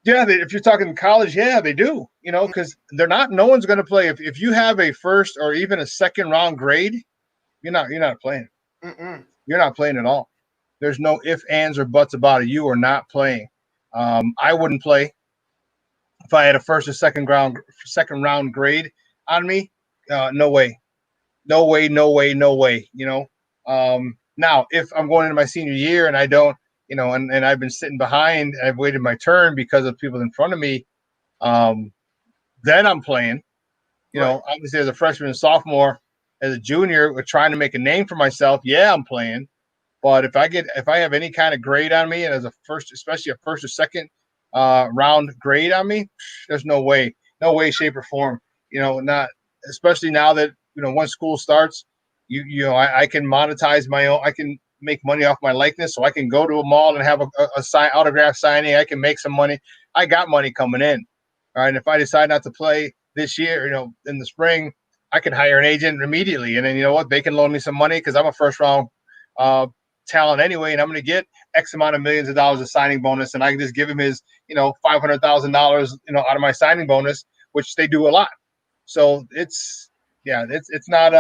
Yeah, if you're talking college, yeah, they do. You know, because they're not. No one's going to play if you have a first or even a second round grade. You're not playing. You're not playing at all. There's no ifs, ands, or buts about it. You are not playing. I wouldn't play if I had a first or second round grade on me. No way. You know. Now, if I'm going into my senior year and I don't, you know, and I've been sitting behind, and I've waited my turn because of people in front of me, then I'm playing. You know, obviously as a freshman and sophomore, as a junior, we're trying to make a name for myself. Yeah, I'm playing. But if I have any kind of grade on me, and as a first, especially a first or second round grade on me, there's no way, shape, or form. You know, not especially now that, you know, once school starts, you know, I can monetize my own. I can make money off my likeness, so I can go to a mall and have a autograph signing. I can make some money. I got money coming in. All right, and if I decide not to play this year, you know, in the spring, I can hire an agent immediately, and then you know what, they can loan me some money because I'm a first round talent anyway, and I'm going to get X amount of millions of dollars of signing bonus, and I can just give him his, you know, $500,000, you know, out of my signing bonus, which they do a lot. So it's not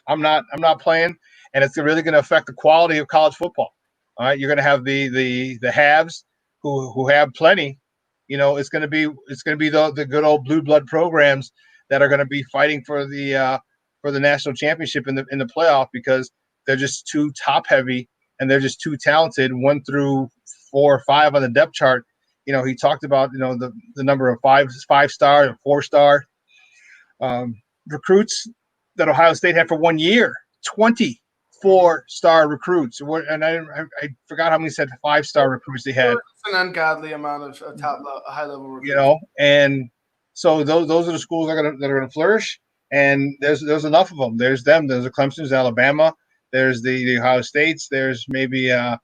I'm not playing, and it's really going to affect the quality of college football. All right, you're going to have the haves who have plenty. You know, it's going to be the good old blue blood programs that are going to be fighting for the national championship in the playoff, because they're just too top heavy and they're just too talented. 1 through 4 or 5 on the depth chart. You know, he talked about, you know, the number of 5-star and 4-star recruits that Ohio State had for 1 year. 24-star recruits. And I forgot how many said 5-star recruits they had. It's an ungodly amount of high level recruits. You know, and so those are the schools that are going to flourish. And there's enough of them. There's them. There's the Clemson's, Alabama. There's the Ohio States. There's maybe a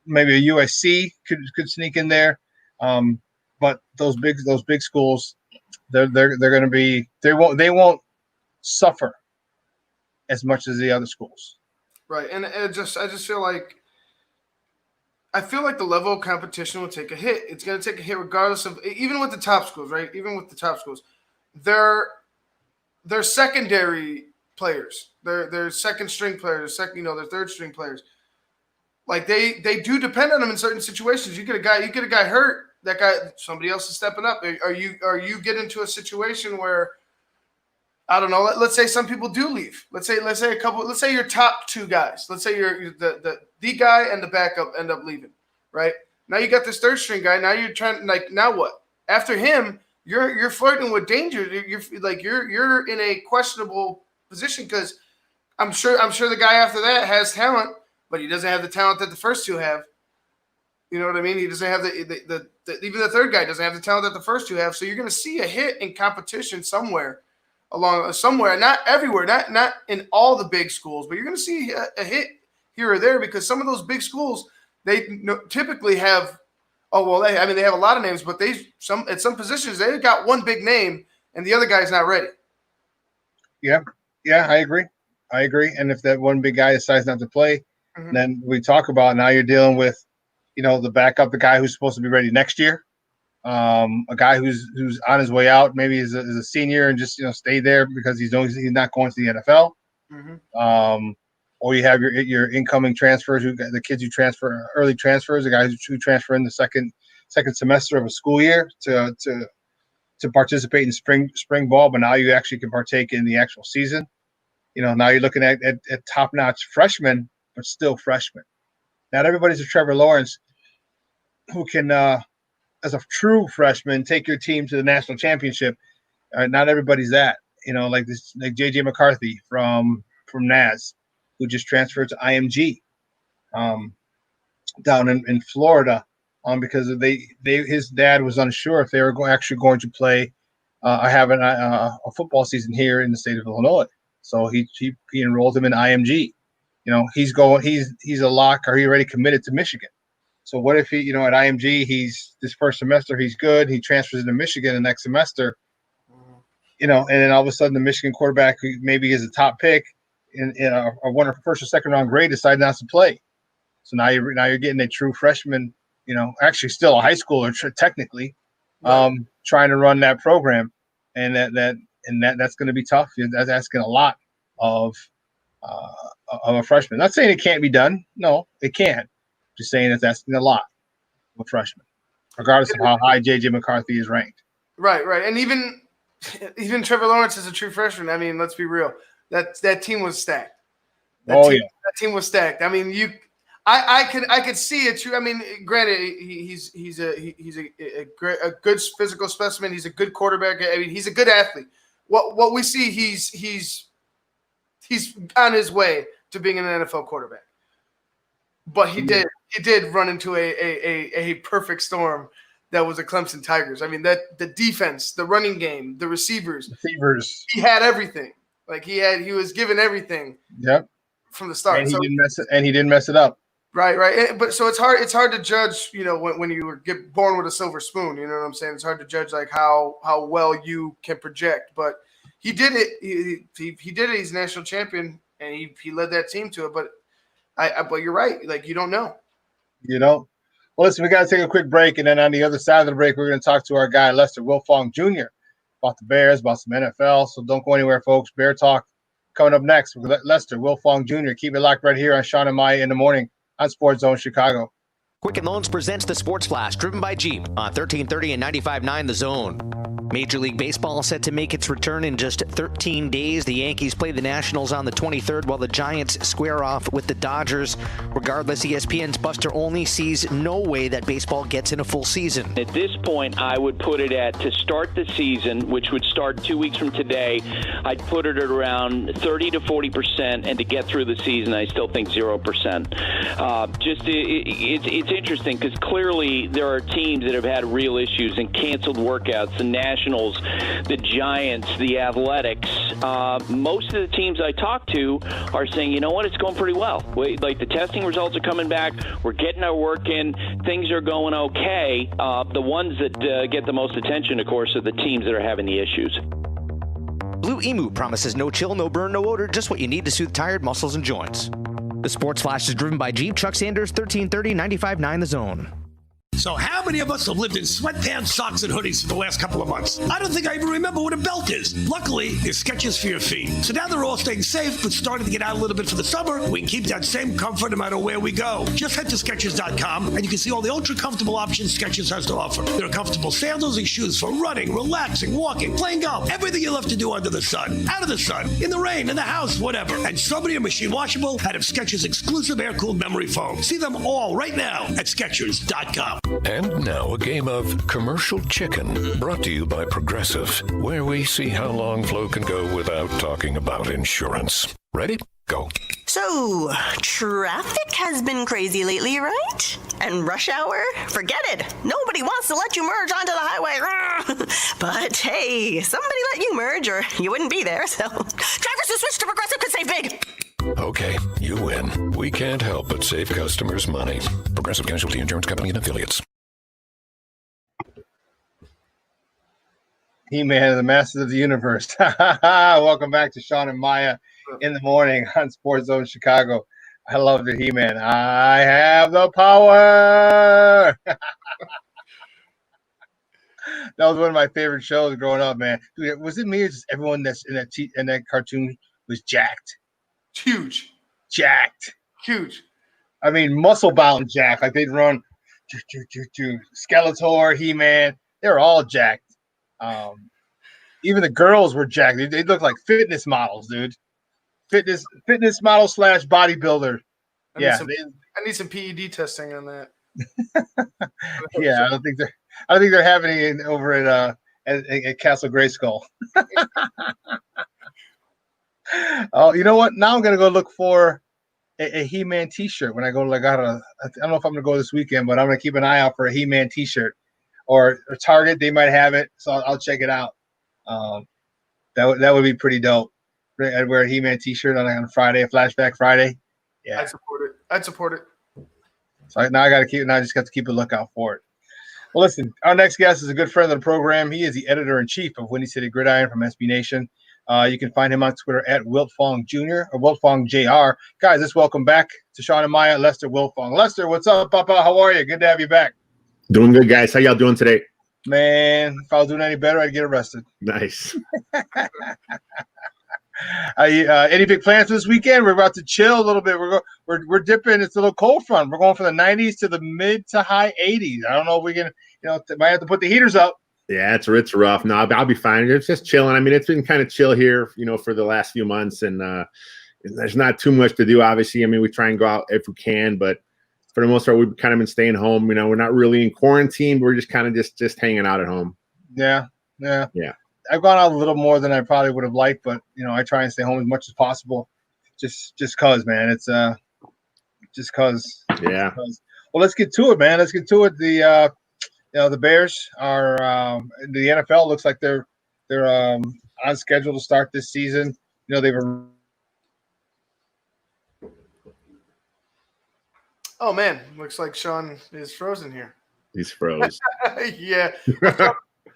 USC could sneak in there. But those big schools, they're going to be, they won't suffer as much as the other schools. Right, and I just feel like the level of competition will take a hit. It's going to take a hit regardless of, even with the top schools, right? Even with the top schools, they're secondary players. They're second string players. They're third string players. Like they do depend on them in certain situations. You get a guy hurt. That guy, somebody else is stepping up. Are you get into a situation where, I don't know, let's say some people do leave. Let's say your top 2 guys. Let's say you're the guy and the backup end up leaving, right? Now you got this third string guy. Now you're trying, like, now what? After him, you're flirting with danger. You're in a questionable position, because I'm sure the guy after that has talent, but he doesn't have the talent that the first 2 have. You know what I mean? He doesn't have even the third guy doesn't have the talent that the first 2 have. So you're going to see a hit in competition somewhere, not everywhere, not in all the big schools, but you're going to see a hit here or there, because some of those big schools, they typically have, they have a lot of names, but at some positions they've got one big name and the other guy's not ready. Yeah, I agree. And if that one big guy decides not to play, then we talk about, now you're dealing with, you know, the backup, the guy who's supposed to be ready next year. A guy who's on his way out, maybe is a senior and just, you know, stay there because he's not going to the NFL. Or you have your incoming transfers, the kids who transfer, early transfers, the guys who transfer in the second semester of a school year to participate in spring ball, but now you actually can partake in the actual season. You know, now you're looking at top-notch freshmen, but still freshmen. Not everybody's a Trevor Lawrence who can, as a true freshman, take your team to the national championship. Not everybody's that. You know, like JJ McCarthy from NAS, who just transferred to IMG. down in Florida, because his dad was unsure if they were actually going to play having a football season here in the state of Illinois. So he enrolled him in IMG. He's a lock, or he already committed to Michigan. So what if he, at IMG, he's this first semester, he's good. He transfers into Michigan the next semester, and then all of a sudden the Michigan quarterback, who maybe is a top pick in a one or first or second round grade, decide not to play. So now you're getting a true freshman, actually still a high schooler technically, trying to run that program, and that's going to be tough. That's asking a lot of a freshman. Not saying it can't be done. No, it can. Just saying it's asking a lot of a freshman, regardless of how high J.J. McCarthy is ranked. Right. And even Trevor Lawrence is a true freshman. I mean, let's be real. That team was stacked. That team was stacked. I mean, I could see it too. I mean, granted, he's a good physical specimen. He's a good quarterback. I mean, he's a good athlete. What we see, he's on his way to being an NFL quarterback. But he did run into a perfect storm that was the Clemson Tigers. I mean, that the defense, the running game, the receivers, he had everything. Like he was given everything. Yep. From the start. And he didn't mess it up. Right. But so it's hard to judge, when you get born with a silver spoon, you know what I'm saying? It's hard to judge like how well you can project. But he did it. He did it. He's a national champion, and he led that team to it. But but you're right. Like, you don't know. Well, listen, we got to take a quick break, and then on the other side of the break, we're going to talk to our guy Lester Wilfong Jr. about the Bears, about some NFL. So don't go anywhere, folks. Bear Talk coming up next with Lester Wilfong Jr. Keep it locked right here on Shawn and Maya in the morning on SportsZone Chicago. Quicken Loans presents the Sports Flash, driven by Jeep on 1330 and 95.9 The Zone. Major League Baseball set to make its return in just 13 days. The Yankees play the Nationals on the 23rd, while the Giants square off with the Dodgers. Regardless, ESPN's Buster Olney sees no way that baseball gets in a full season. At this point, I would put it at, to start the season, which would start 2 weeks from today, I'd put it at around 30 to 40%, and to get through the season, I still think 0%. It's interesting because clearly there are teams that have had real issues and canceled workouts. The Nationals, the Giants, the Athletics. Most of the teams I talk to are saying, you know what, it's going pretty well. Like, the testing results are coming back. We're getting our work in. Things are going okay. The ones that get the most attention, of course, are the teams that are having the issues. Blue Emu promises no chill, no burn, no odor, just what you need to soothe tired muscles and joints. The Sports Flash is driven by Jeep. Chuck Sanders, 1330, 95.9 The Zone. So how many of us have lived in sweatpants, socks, and hoodies for the last couple of months? I don't think I even remember what a belt is. Luckily, there's Skechers for your feet. So now they're all staying safe, but starting to get out a little bit for the summer. We can keep that same comfort no matter where we go. Just head to Skechers.com, and you can see all the ultra-comfortable options Skechers has to offer. There are comfortable sandals and shoes for running, relaxing, walking, playing golf, everything you love to do under the sun, out of the sun, in the rain, in the house, whatever. And so many are machine washable out of Skechers' exclusive air-cooled memory foam. See them all right now at Skechers.com. And now a game of Commercial Chicken, brought to you by Progressive, where we see how long Flo can go without talking about insurance. Ready? Go. So, traffic has been crazy lately, right? And rush hour? Forget it. Nobody wants to let you merge onto the highway. But hey, somebody let you merge or you wouldn't be there, so drivers who switch to Progressive could save big. Okay, you win. We can't help but save customers money. Progressive Casualty Insurance Company and Affiliates. He-Man of the Masters of the Universe. Welcome back to Shawn and Maya in the morning on SportsZone Chicago. I love the He-Man. I have the power. That was one of my favorite shows growing up, man. Dude, was it me or just everyone that's in that cartoon was jacked? Huge. Jacked. Huge. I mean, muscle-bound jacked. Like, they'd run Skeletor, He-Man. They were all jacked. Even the girls were jacked. They look like fitness models, dude. Fitness model / bodybuilder. I need some PED testing on that. Yeah, I don't think they're having it over at Castle Grayskull. Oh, you know what? Now I'm gonna go look for a He-Man T-shirt when I go. I don't know if I'm gonna go this weekend, but I'm gonna keep an eye out for a He-Man T-shirt or Target. They might have it, so I'll check it out. That would be pretty dope. I'd wear a He-Man T-shirt on Friday, a Flashback Friday. Yeah, I'd support it. So now I just got to keep a lookout for it. Well, listen, our next guest is a good friend of the program. He is the editor-in-chief of Windy City Gridiron from SB Nation. You can find him on Twitter at Wiltfong Jr. or Wiltfong Jr. Guys, let's welcome back to Shawn and Maya, Lester Wiltfong. Lester, what's up, Papa? How are you? Good to have you back. Doing good, guys. How y'all doing today? Man, if I was doing any better, I'd get arrested. Nice. Any big plans for this weekend? We're about to chill a little bit. We're dipping. It's a little cold front. We're going from the 90s to the mid to high 80s. I don't know if we can, might have to put the heaters up. Yeah, it's rough. No, I'll be fine. It's just chilling. I mean, it's been kind of chill here, for the last few months, and there's not too much to do. Obviously, I mean, we try and go out if we can, but for the most part, we've kind of been staying home. We're not really in quarantine. We're just kind of just hanging out at home. Yeah. I've gone out a little more than I probably would have liked, but I try and stay home as much as possible. Just cause, man. It's just cause. Yeah. Well, let's get to it, man. Let's get to it. The Bears are the NFL looks like they're on schedule to start this season. They've. Oh man, looks like Shawn is frozen here. He's froze. Yeah.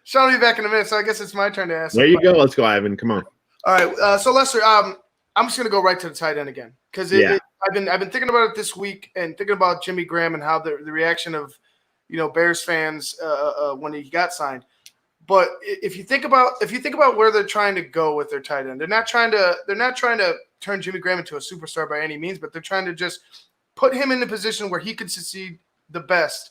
Shawn will be back in a minute, so I guess it's my turn to ask. There you go. Let's go, Ivan. Come on. All right. So Lester, I'm just gonna go right to the tight end again because I've been thinking about it this week and thinking about Jimmy Graham and how the reaction of Bears fans when he got signed. But if you think about where they're trying to go with their tight end, they're not trying to turn Jimmy Graham into a superstar by any means, but they're trying to just put him in the position where he could succeed the best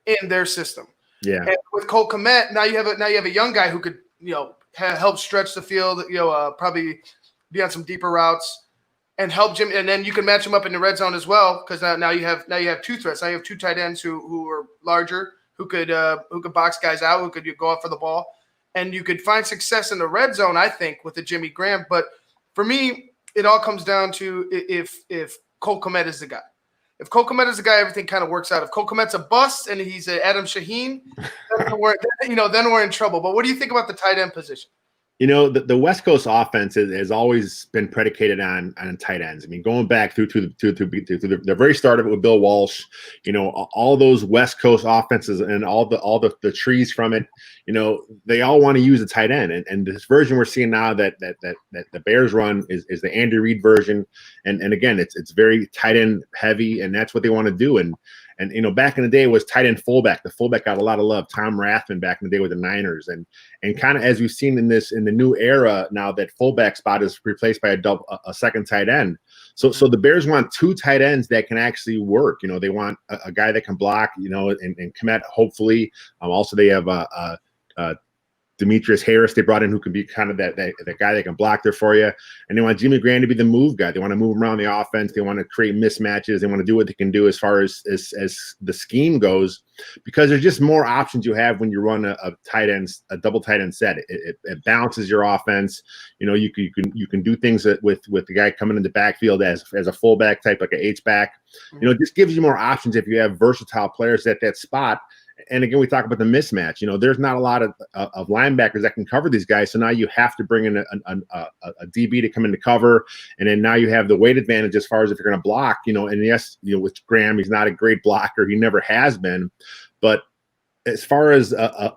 in their system. Yeah. And with Cole Kmet, now you have a young guy who could help stretch the field, probably be on some deeper routes and help Jimmy, and then you can match him up in the red zone as well because now you have two threats. Now you have two tight ends who are larger, who could box guys out, who could go up for the ball, and you could find success in the red zone, I think, with the Jimmy Graham. But for me, it all comes down to if Cole Kmet is the guy. If Cole Kmet is the guy, everything kind of works out. If Cole Kmet's a bust and he's an Adam Shaheen, then we're in trouble. But what do you think about the tight end position? The West Coast offense has always been predicated on tight ends. I mean, going back through to the very start of it with Bill Walsh, all those West Coast offenses and all the trees from it, they all want to use a tight end. And this version we're seeing now that the Bears run is the Andy Reid version. And again, it's very tight end heavy, and that's what they want to do. And back in the day it was tight end fullback. The fullback got a lot of love. Tom Rathman back in the day with the Niners, and kind of as we've seen in the new era now that fullback spot is replaced by a second tight end. So the Bears want two tight ends that can actually work. They want a guy that can block. And Kmet hopefully. Also they have Demetrius Harris they brought in who can be kind of that guy that can block there for you. And they want Jimmy Graham to be the move guy. They want to move him around the offense. They want to create mismatches. They want to do what they can do as far as the scheme goes, because there's just more options you have when you run a double tight end set. It balances your offense. You can do things with the guy coming in the backfield as a fullback type, like an H-back. It just gives you more options if you have versatile players at that spot. And again, we talk about the mismatch. There's not a lot of linebackers that can cover these guys. So now you have to bring in a DB to come in to cover. And then now you have the weight advantage as far as if you're going to block, and yes, with Graham, he's not a great blocker. He never has been. But as far as a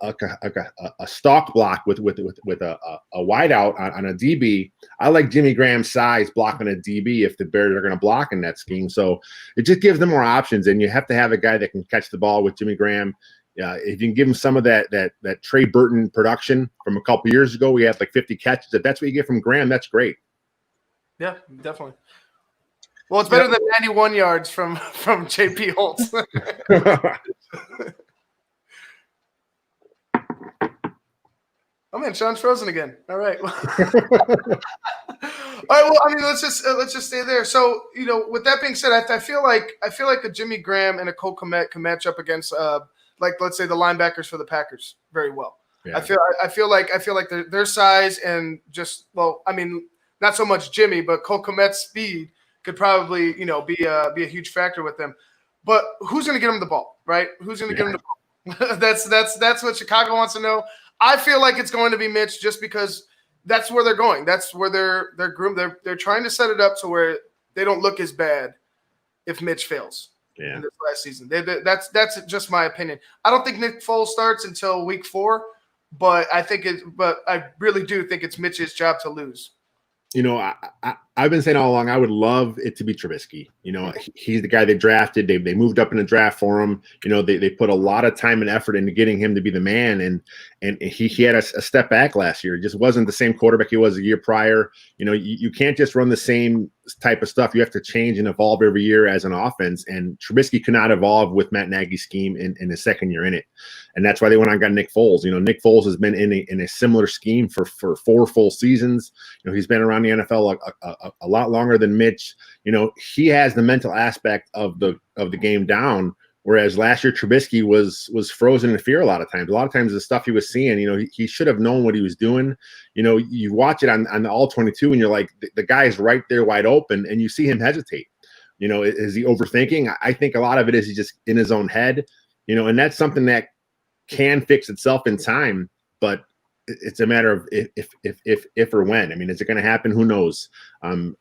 stalk block with a wideout on a DB, I like Jimmy Graham's size blocking a DB if the Bears are going to block in that scheme. So it just gives them more options, and you have to have a guy that can catch the ball with Jimmy Graham. If you can give him some of that Trey Burton production from a couple years ago, we had like 50 catches. If that's what you get from Graham, that's great. Yeah, definitely. Well, it's better than 91 yards from JP Holtz. Oh man, Shawn's frozen again. All right. All right. Well, I mean, let's just stay there. So, with that being said, I feel like a Jimmy Graham and a Cole Kmet can match up against, let's say the linebackers for the Packers very well. Yeah. I feel like their size and just, well, I mean, not so much Jimmy, but Cole Kmet's speed could probably, be a huge factor with them. But who's going to get him the ball, right? Who's going to get him the ball? That's what Chicago wants to know. I feel like it's going to be Mitch just because that's where they're going. That's where they're groomed. They're trying to set it up to where they don't look as bad if Mitch fails in this last season. That's just my opinion. I don't think Nick Foles starts until week 4, but I really do think it's Mitch's job to lose. I've been saying all along, I would love it to be Trubisky. He's the guy they drafted. They moved up in the draft for him. They put a lot of time and effort into getting him to be the man. And he had a step back last year. It just wasn't the same quarterback he was a year prior. You can't just run the same type of stuff. You have to change and evolve every year as an offense. And Trubisky could not evolve with Matt Nagy's scheme in his second year in it. And that's why they went on and got Nick Foles. Nick Foles has been in a similar scheme for 4 full seasons. He's been around the NFL a lot longer than Mitch. He has the mental aspect of the game down, whereas last year Trubisky was frozen in fear a lot of times. A lot of times the stuff he was seeing, he should have known what he was doing. You watch it on the all 22 and you're like, the guy's right there wide open, and you see him hesitate. Is he overthinking? I think a lot of it is he's just in his own head, and that's something that can fix itself in time, but it's a matter of if or when. I mean, is it going to happen? Who knows?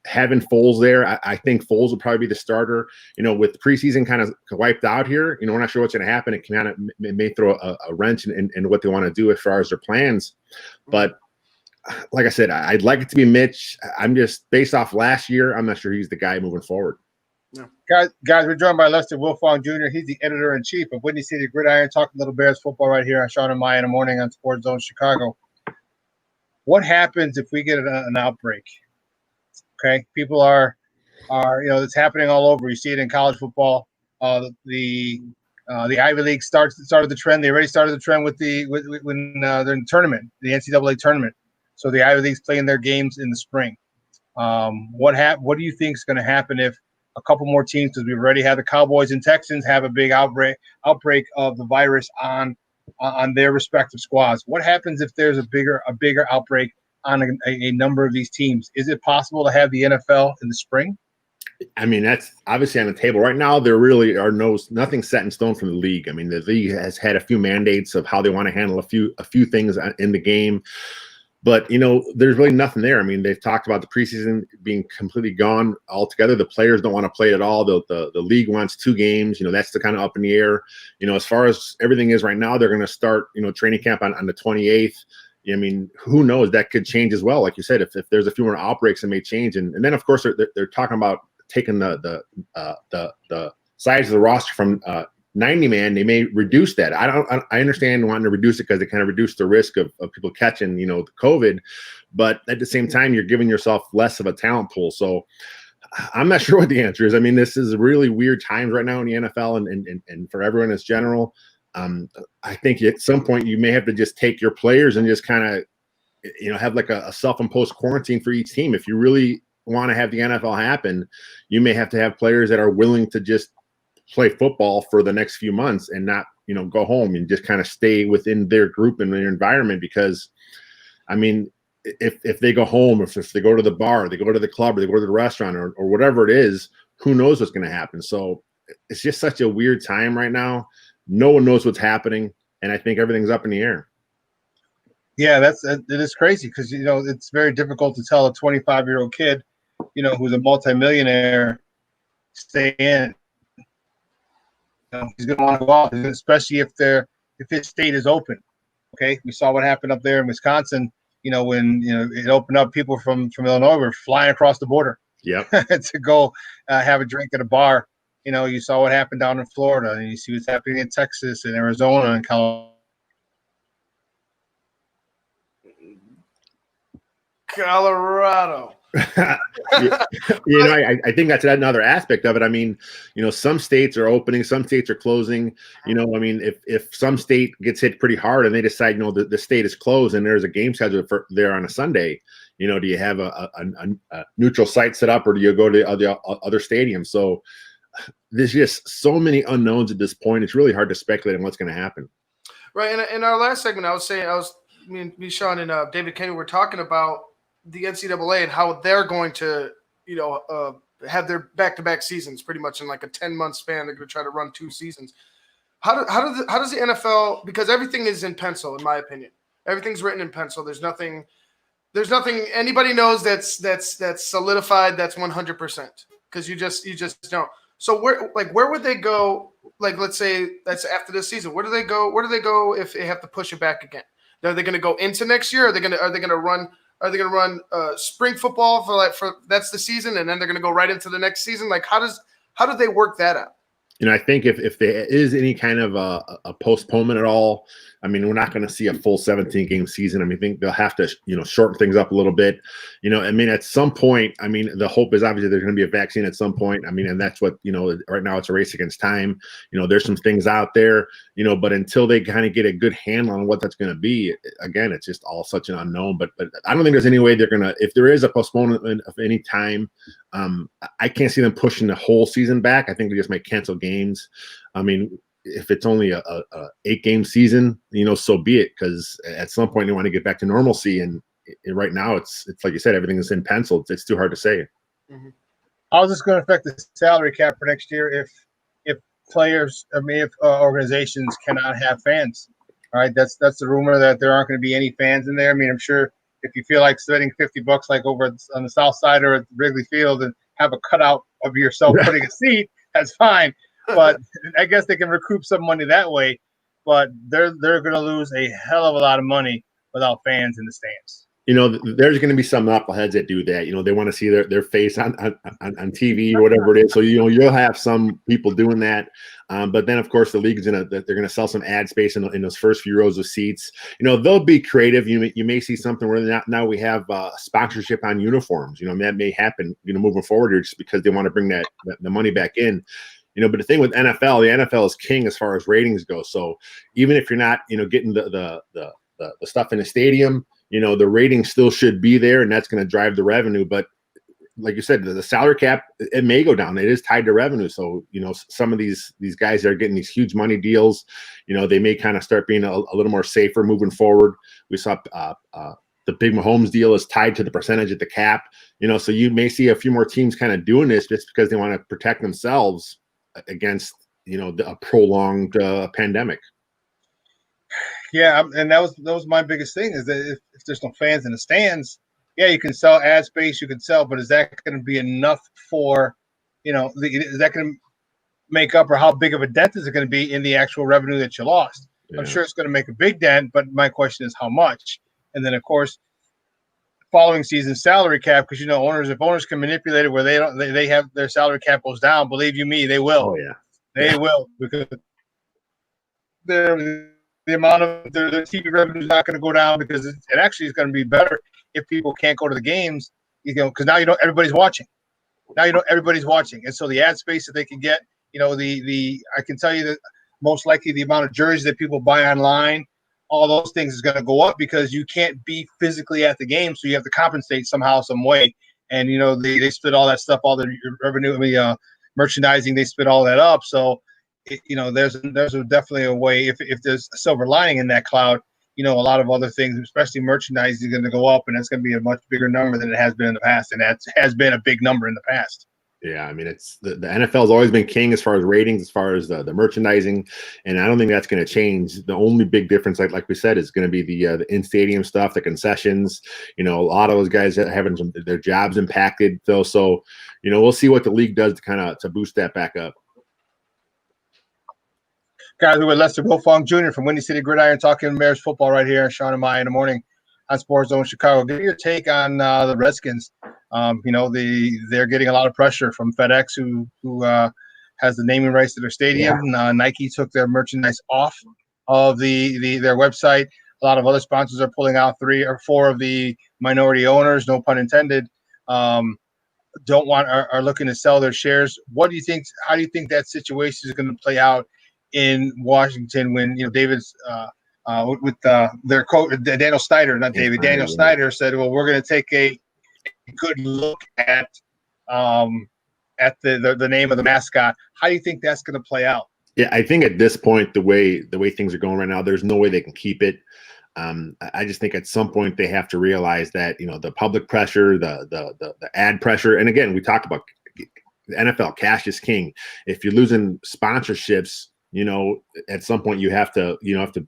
Having Foles there, I think Foles will probably be the starter. With preseason kind of wiped out here, we're not sure what's going to happen. It kind of may throw a wrench in what they want to do as far as their plans. But like I said, I'd like it to be Mitch. I'm just based off last year. I'm not sure he's the guy moving forward. Yeah. Guys, we're joined by Lester Wilfong Jr. He's the editor-in-chief of Windy City Gridiron, talking Little Bears football right here on Shawn and Maya in the morning on SportsZone Chicago. What happens if we get an outbreak? Okay, people are it's happening all over. You see it in college football. The Ivy League started the trend. They already started the trend when they're in the tournament, the NCAA tournament. So the Ivy League's playing their games in the spring. What do you think is going to happen if a couple more teams, because we've already had the Cowboys and Texans have a big outbreak of the virus on their respective squads? What happens if there's a bigger outbreak on a number of these teams? Is it possible to have the NFL in the spring? I mean, that's obviously on the table right now. There really are nothing set in stone from the league. I mean, the league has had a few mandates of how they want to handle a few things in the game. But, there's really nothing there. I mean, they've talked about the preseason being completely gone altogether. The players don't want to play it at all. The league wants 2 games. That's the kind of up in the air. As far as everything is right now, they're going to start, training camp on the 28th. I mean, who knows? That could change as well. Like you said, if there's a few more outbreaks, it may change. And then, of course, they're talking about taking the size of the roster from 90-man, they may reduce that. I understand wanting to reduce it because they kind of reduce the risk of people catching, the COVID. But at the same time, you're giving yourself less of a talent pool. So I'm not sure what the answer is. I mean, this is really weird times right now in the NFL and for everyone as general. I think at some point you may have to just take your players and just kind of, have like a self-imposed quarantine for each team. If you really want to have the NFL happen, you may have to have players that are willing to just play football for the next few months and not, go home and just kind of stay within their group and their environment. Because, I mean, if they go home, if they go to the bar, they go to the club, or they go to the restaurant or whatever it is, who knows what's going to happen. So it's just such a weird time right now. No one knows what's happening. And I think everything's up in the air. Yeah, it is crazy because, it's very difficult to tell a 25-year-old kid, who's a multimillionaire, stay in. He's going to want to go out, especially if his state is open. Okay, we saw what happened up there in Wisconsin. When it opened up, people from Illinois were flying across the border. Yep. To go have a drink at a bar. You saw what happened down in Florida, and you see what's happening in Texas and Arizona and Colorado. I think that's another aspect of it. I mean, some states are opening, some states are closing. I mean, if some state gets hit pretty hard and they decide, the state is closed and there's a game scheduled there on a Sunday, do you have a neutral site set up, or do you go to the other stadiums? So there's just so many unknowns at this point. It's really hard to speculate on what's going to happen. Right. And in our last segment, me, Shawn, and David Kenny were talking about the NCAA and how they're going to, have their back-to-back seasons pretty much in like a 10-month span. They're going to try to run 2 seasons. How does the NFL, because everything is in pencil, in my opinion. Everything's written in pencil. There's nothing anybody knows that's solidified. That's 100% because you just don't. So where would they go? Like, let's say that's after this season. Where do they go? Where do they go if they have to push it back again? Are they going to go into next year? Are they going to run spring football for that's the season, and then they're going to go right into the next season? Like, how do they work that out? I think if there is any kind of a postponement at all, I mean, we're not going to see a full 17-game season. I mean, I think they'll have to, shorten things up a little bit. I mean, at some point, I mean, the hope is obviously there's going to be a vaccine at some point. I mean, and that's what, right now it's a race against time. There's some things out there, but until they kind of get a good handle on what that's going to be, again, it's just all such an unknown. But I don't think there's any way they're going to, if there is a postponement of any time, I can't see them pushing the whole season back. I think they just might cancel games. I mean, if it's only a 8-game season, so be it. Because at some point they want to get back to normalcy, and right now it's like you said, everything is in pencil. It's too hard to say. Mm-hmm. How is this going to affect the salary cap for next year if players, if organizations cannot have fans? All right, that's the rumor that there aren't going to be any fans in there. I mean, I'm sure if you feel like spending $50 like over on the south side or at Wrigley Field and have a cutout of yourself putting a seat, that's fine. But I guess they can recoup some money that way. But they're going to lose a hell of a lot of money without fans in the stands. There's going to be some knuckleheads that do that. They want to see their face on TV or whatever it is. So you'll have some people doing that. But then, of course, the league they're going to sell some ad space in those first few rows of seats. They'll be creative. You may see something where now we have sponsorship on uniforms. That may happen. Moving forward here, just because they want to bring the money back in. But the thing with the NFL is king as far as ratings go. So even if you're not, getting the stuff in the stadium, the rating still should be there, and that's going to drive the revenue. But like you said, the salary cap, it may go down. It is tied to revenue. So, some of these guys that are getting these huge money deals, they may kind of start being a little more safer moving forward. We saw the big Mahomes deal is tied to the percentage at the cap, so you may see a few more teams kind of doing this just because they want to protect themselves against, a prolonged pandemic. Yeah, and that was my biggest thing is that if there's no fans in the stands, yeah, you can sell ad space, you can sell, but is that going to be enough for, is that going to make up, or how big of a dent is it going to be in the actual revenue that you lost? Yeah. I'm sure it's going to make a big dent, but my question is how much? And then, of course, following season salary cap, because if owners can manipulate it where they have their salary cap goes down, believe you me, they will. Oh yeah, they will, because the amount of their TV revenue is not going to go down, because it actually is going to be better if people can't go to the games, because now everybody's watching. And so the ad space that they can get, I can tell you that most likely the amount of jerseys that people buy online, all those things is going to go up because you can't be physically at the game, so you have to compensate somehow, some way. And they split all that stuff, all the revenue, merchandising, they split all that up. So there's definitely a way, if there's a silver lining in that cloud, a lot of other things, especially merchandising, is going to go up, and it's going to be a much bigger number than it has been in the past, and that has been a big number in the past. Yeah, I mean, it's the NFL has always been king as far as ratings, as far as the merchandising, and I don't think that's going to change. The only big difference, like we said, is going to be the in-stadium stuff, the concessions. A lot of those guys are having their jobs impacted, though. So, we'll see what the league does to boost that back up. Guys, we're with Lester Wilfong Jr. from Windy City Gridiron, talking Bears football right here on Shawn and Maya in the morning on SportsZone Chicago. Give me your take on the Redskins. They're getting a lot of pressure from FedEx, who has the naming rights to their stadium. Yeah. Nike took their merchandise off of their website. A lot of other sponsors are pulling out. 3 or 4 of the minority owners, no pun intended, are looking to sell their shares. What do you think? How do you think that situation is going to play out in Washington when David's with their coach Daniel Snyder, not David, Daniel Snyder said, well, we're going to take a good look at the name of the mascot. How do you think that's going to play out? Yeah, I think at this point, the way things are going right now, there's no way they can keep it. I just think at some point they have to realize that the public pressure, the ad pressure, and again, we talked about the NFL, cash is king. If you're losing sponsorships, at some point you have to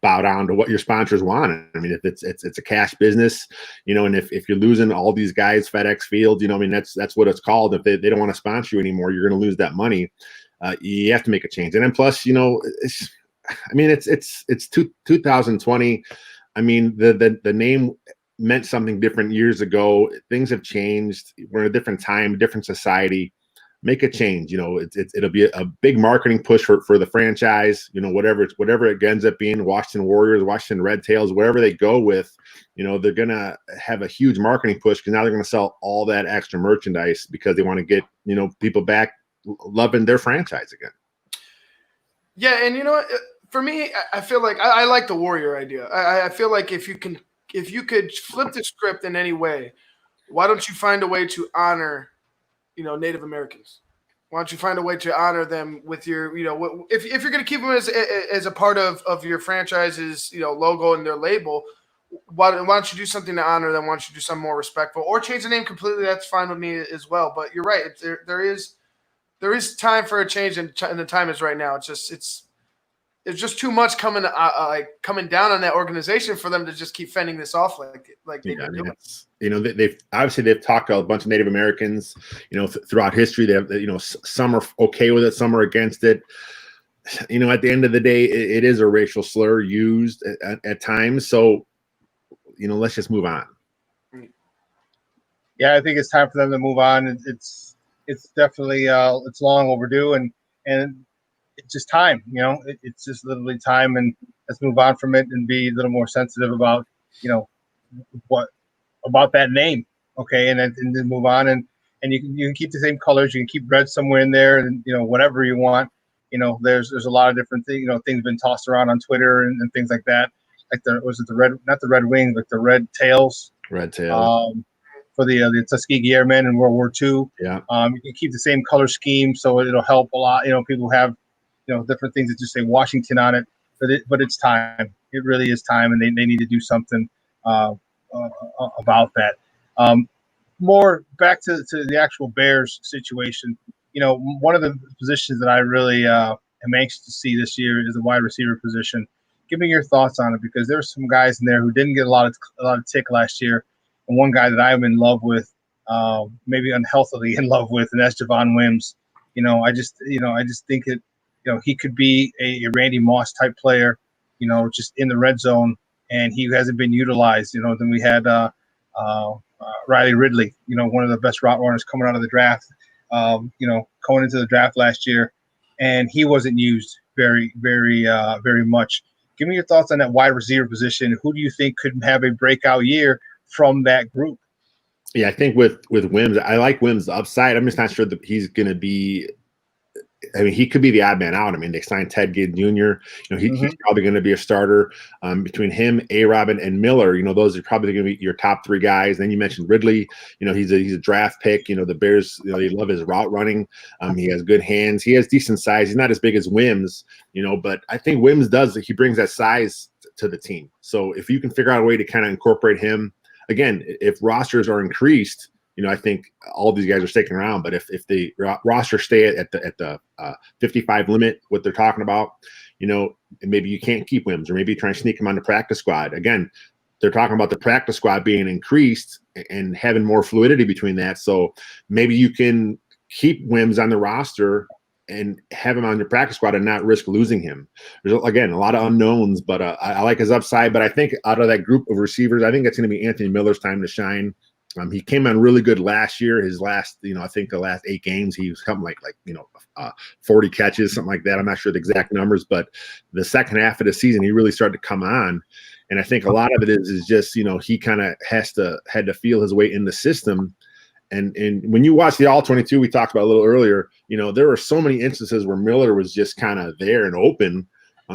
bow down to what your sponsors want. I mean, if it's a cash business, and if you're losing all these guys, FedEx Field, that's what it's called. If they don't want to sponsor you anymore, you're going to lose that money. You have to make a change. And then plus, it's 2020. I mean, the name meant something different years ago. Things have changed. We're in a different time, different society. Make a change. It'll be a big marketing push for the franchise. Whatever it ends up being, Washington Warriors, Washington Red Tails, wherever they go with, they're gonna have a huge marketing push because now they're gonna sell all that extra merchandise because they want to get people back loving their franchise again. Yeah, and for me, I feel like I like the Warrior idea. I feel like if you could flip the script in any way, why don't you find a way to honor Native Americans? Why don't you find a way to honor them with your, if you're going to keep them as a part of your franchise's, logo and their label, why don't you do something to honor them? Why don't you do something more respectful or change the name completely? That's fine with me as well. But you're right. There is time for a change and the time is right now. It's just too much coming down on that organization for them to just keep fending this off like they've been doing. They've talked to a bunch of Native Americans, throughout history. They have, some are okay with it, some are against it. At the end of the day, it is a racial slur used at times. So, let's just move on. Yeah, I think it's time for them to move on. It's definitely it's long overdue, and it's just time. It's just literally time, and let's move on from it and be a little more sensitive about what about that name. Okay, and then move on, and you can keep the same colors. You can keep red somewhere in there, and whatever you want. There's a lot of different things. Things been tossed around on Twitter and things like that. Like the Red Wings, like the Red Tails. Red Tails. For the Tuskegee Airmen in World War II. Yeah. You can keep the same color scheme, so it'll help a lot. People have different things that just say Washington on it, but it's time. It really is time, and they need to do something about that. More back to the actual Bears situation. One of the positions that I really am anxious to see this year is the wide receiver position. Give me your thoughts on it, because there's some guys in there who didn't get a lot of tick last year, and one guy that I'm in love with, maybe unhealthily in love with, and that's Javon Wims. I just think it. He could be a Randy Moss type player, just in the red zone, and he hasn't been utilized. Then we had Riley Ridley, one of the best route runners coming out of the draft, going into the draft last year, and he wasn't used very, very, very much. Give me your thoughts on that wide receiver position. Who do you think could have a breakout year from that group? Yeah, I think with Wims, I like Wims' upside. I'm just not sure that he's going to be. I mean, he could be the odd man out. I mean, they signed Ted Ginn Jr. He's probably going to be a starter. Between him, A-Rob, and Miller, those are probably going to be your top three guys. Then you mentioned Ridley. He's a draft pick. The Bears, they love his route running. He has good hands. He has decent size. He's not as big as Wims, but I think Wims he brings that size to the team. So if you can figure out a way to kind of incorporate him, again, if rosters are increased, I think all these guys are sticking around. But if the roster stay at the 55 limit, what they're talking about, maybe you can't keep Wims, or maybe try and sneak him on the practice squad. Again, they're talking about the practice squad being increased and having more fluidity between that. So maybe you can keep Wims on the roster and have him on your practice squad and not risk losing him. There's, again, a lot of unknowns, but I like his upside. But I think out of that group of receivers, I think it's going to be Anthony Miller's time to shine. He came on really good last year. His last, I think the last 8 games, he was something like 40 catches, something like that. I'm not sure the exact numbers, but the second half of the season, he really started to come on. And I think a lot of it is just, he kind of had to feel his way in the system. And when you watch the All-22, we talked about a little earlier, there were so many instances where Miller was just kind of there and open.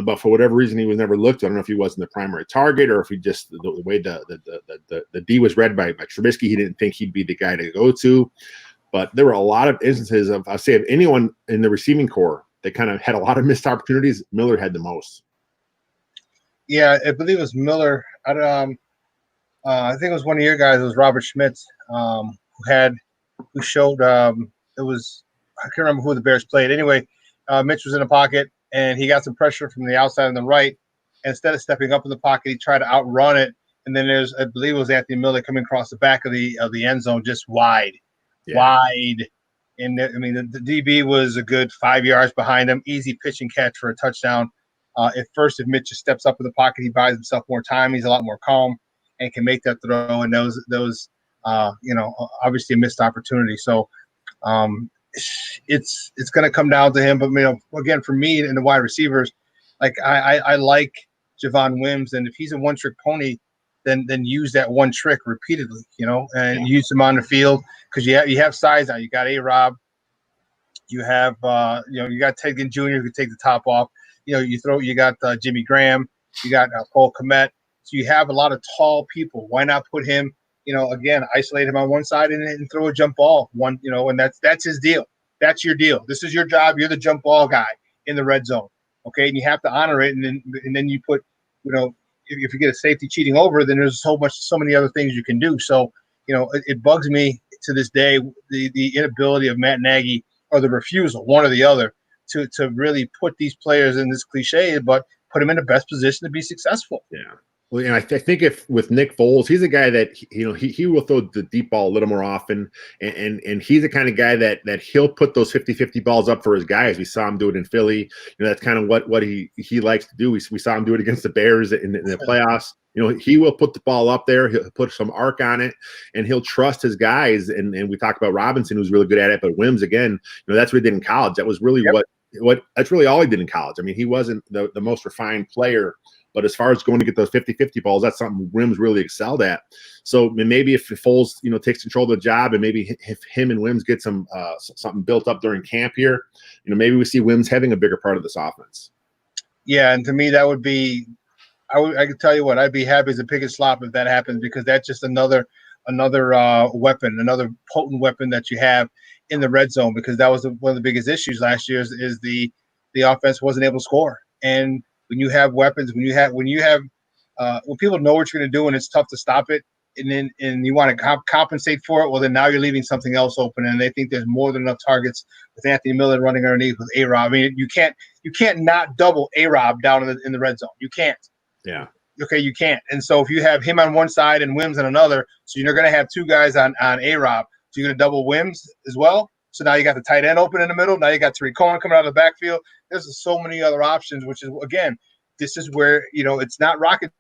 But for whatever reason, he was never looked at. I don't know if he wasn't the primary target, or if he just the way the D was read by Trubisky, he didn't think he'd be the guy to go to. But there were a lot of instances of anyone in the receiving corps that kind of had a lot of missed opportunities. Miller had the most. Yeah, I believe it was Miller. I think it was one of your guys. It was Robert Schmitz, who showed it was can't remember who the Bears played. Anyway, Mitch was in the pocket, and he got some pressure from the outside on the right. And instead of stepping up in the pocket, he tried to outrun it. And then there's, I believe it was Anthony Miller coming across the back of the end zone, just wide. And the DB was a good 5 yards behind him. Easy pitch and catch for a touchdown. At first, if Mitch just steps up in the pocket, he buys himself more time. He's a lot more calm and can make that throw. And those obviously a missed opportunity. So it's going to come down to him. But again, for me and the wide receivers, like I like Javon Wims, and if he's a one-trick pony, then use that one trick repeatedly, and use him on the field, because you have size now. You got A-Rob, you have you got Ted Ginn Jr. who can take the top off. You got Jimmy Graham, you got Cole Kmet. So you have a lot of tall people. Why not put him, again, isolate him on one side and throw a jump ball and that's his deal. That's your deal. This is your job. You're the jump ball guy in the red zone. Okay, and you have to honor it, and then you put, if you get a safety cheating over, then there's so many other things you can do. So, it bugs me to this day, the inability of Matt Nagy, or the refusal, one or the other, to really put these players in this cliche, but put them in the best position to be successful. Yeah. Well, I think if with Nick Foles, he's a guy that he will throw the deep ball a little more often, and he's the kind of guy that he'll put those 50-50 balls up for his guys. We saw him do it in Philly. That's kind of what he likes to do. We saw him do it against the Bears in the playoffs. He will put the ball up there. He'll put some arc on it, and he'll trust his guys. And we talked about Robinson, who's really good at it, but Wims, again, that's what he did in college. That was really what that's really all he did in college. I mean, he wasn't the most refined player, but as far as going to get those 50-50 balls, that's something Wims really excelled at. So maybe if Foles, takes control of the job, and maybe if him and Wims get some something built up during camp here, maybe we see Wims having a bigger part of this offense. Yeah, and to me, that would be, I can tell you what, I'd be happy as a pig and slop if that happens, because that's just another weapon, another potent weapon that you have in the red zone, because that was one of the biggest issues last year is the offense wasn't able to score. And when you have weapons, when people know what you're going to do and it's tough to stop it, and you want to compensate for it, well, then now you're leaving something else open, and they think there's more than enough targets with Anthony Miller running underneath with A-Rob. I mean, you can't not double A-Rob down in the red zone. You can't. Yeah. Okay, you can't. And so if you have him on one side and Wims on another, so you're going to have two guys on A-Rob, so you're going to double Wims as well. So now you got the tight end open in the middle. Now you got Tariq Cohen coming out of the backfield. There's so many other options, which is, again, this is where, it's not rocket,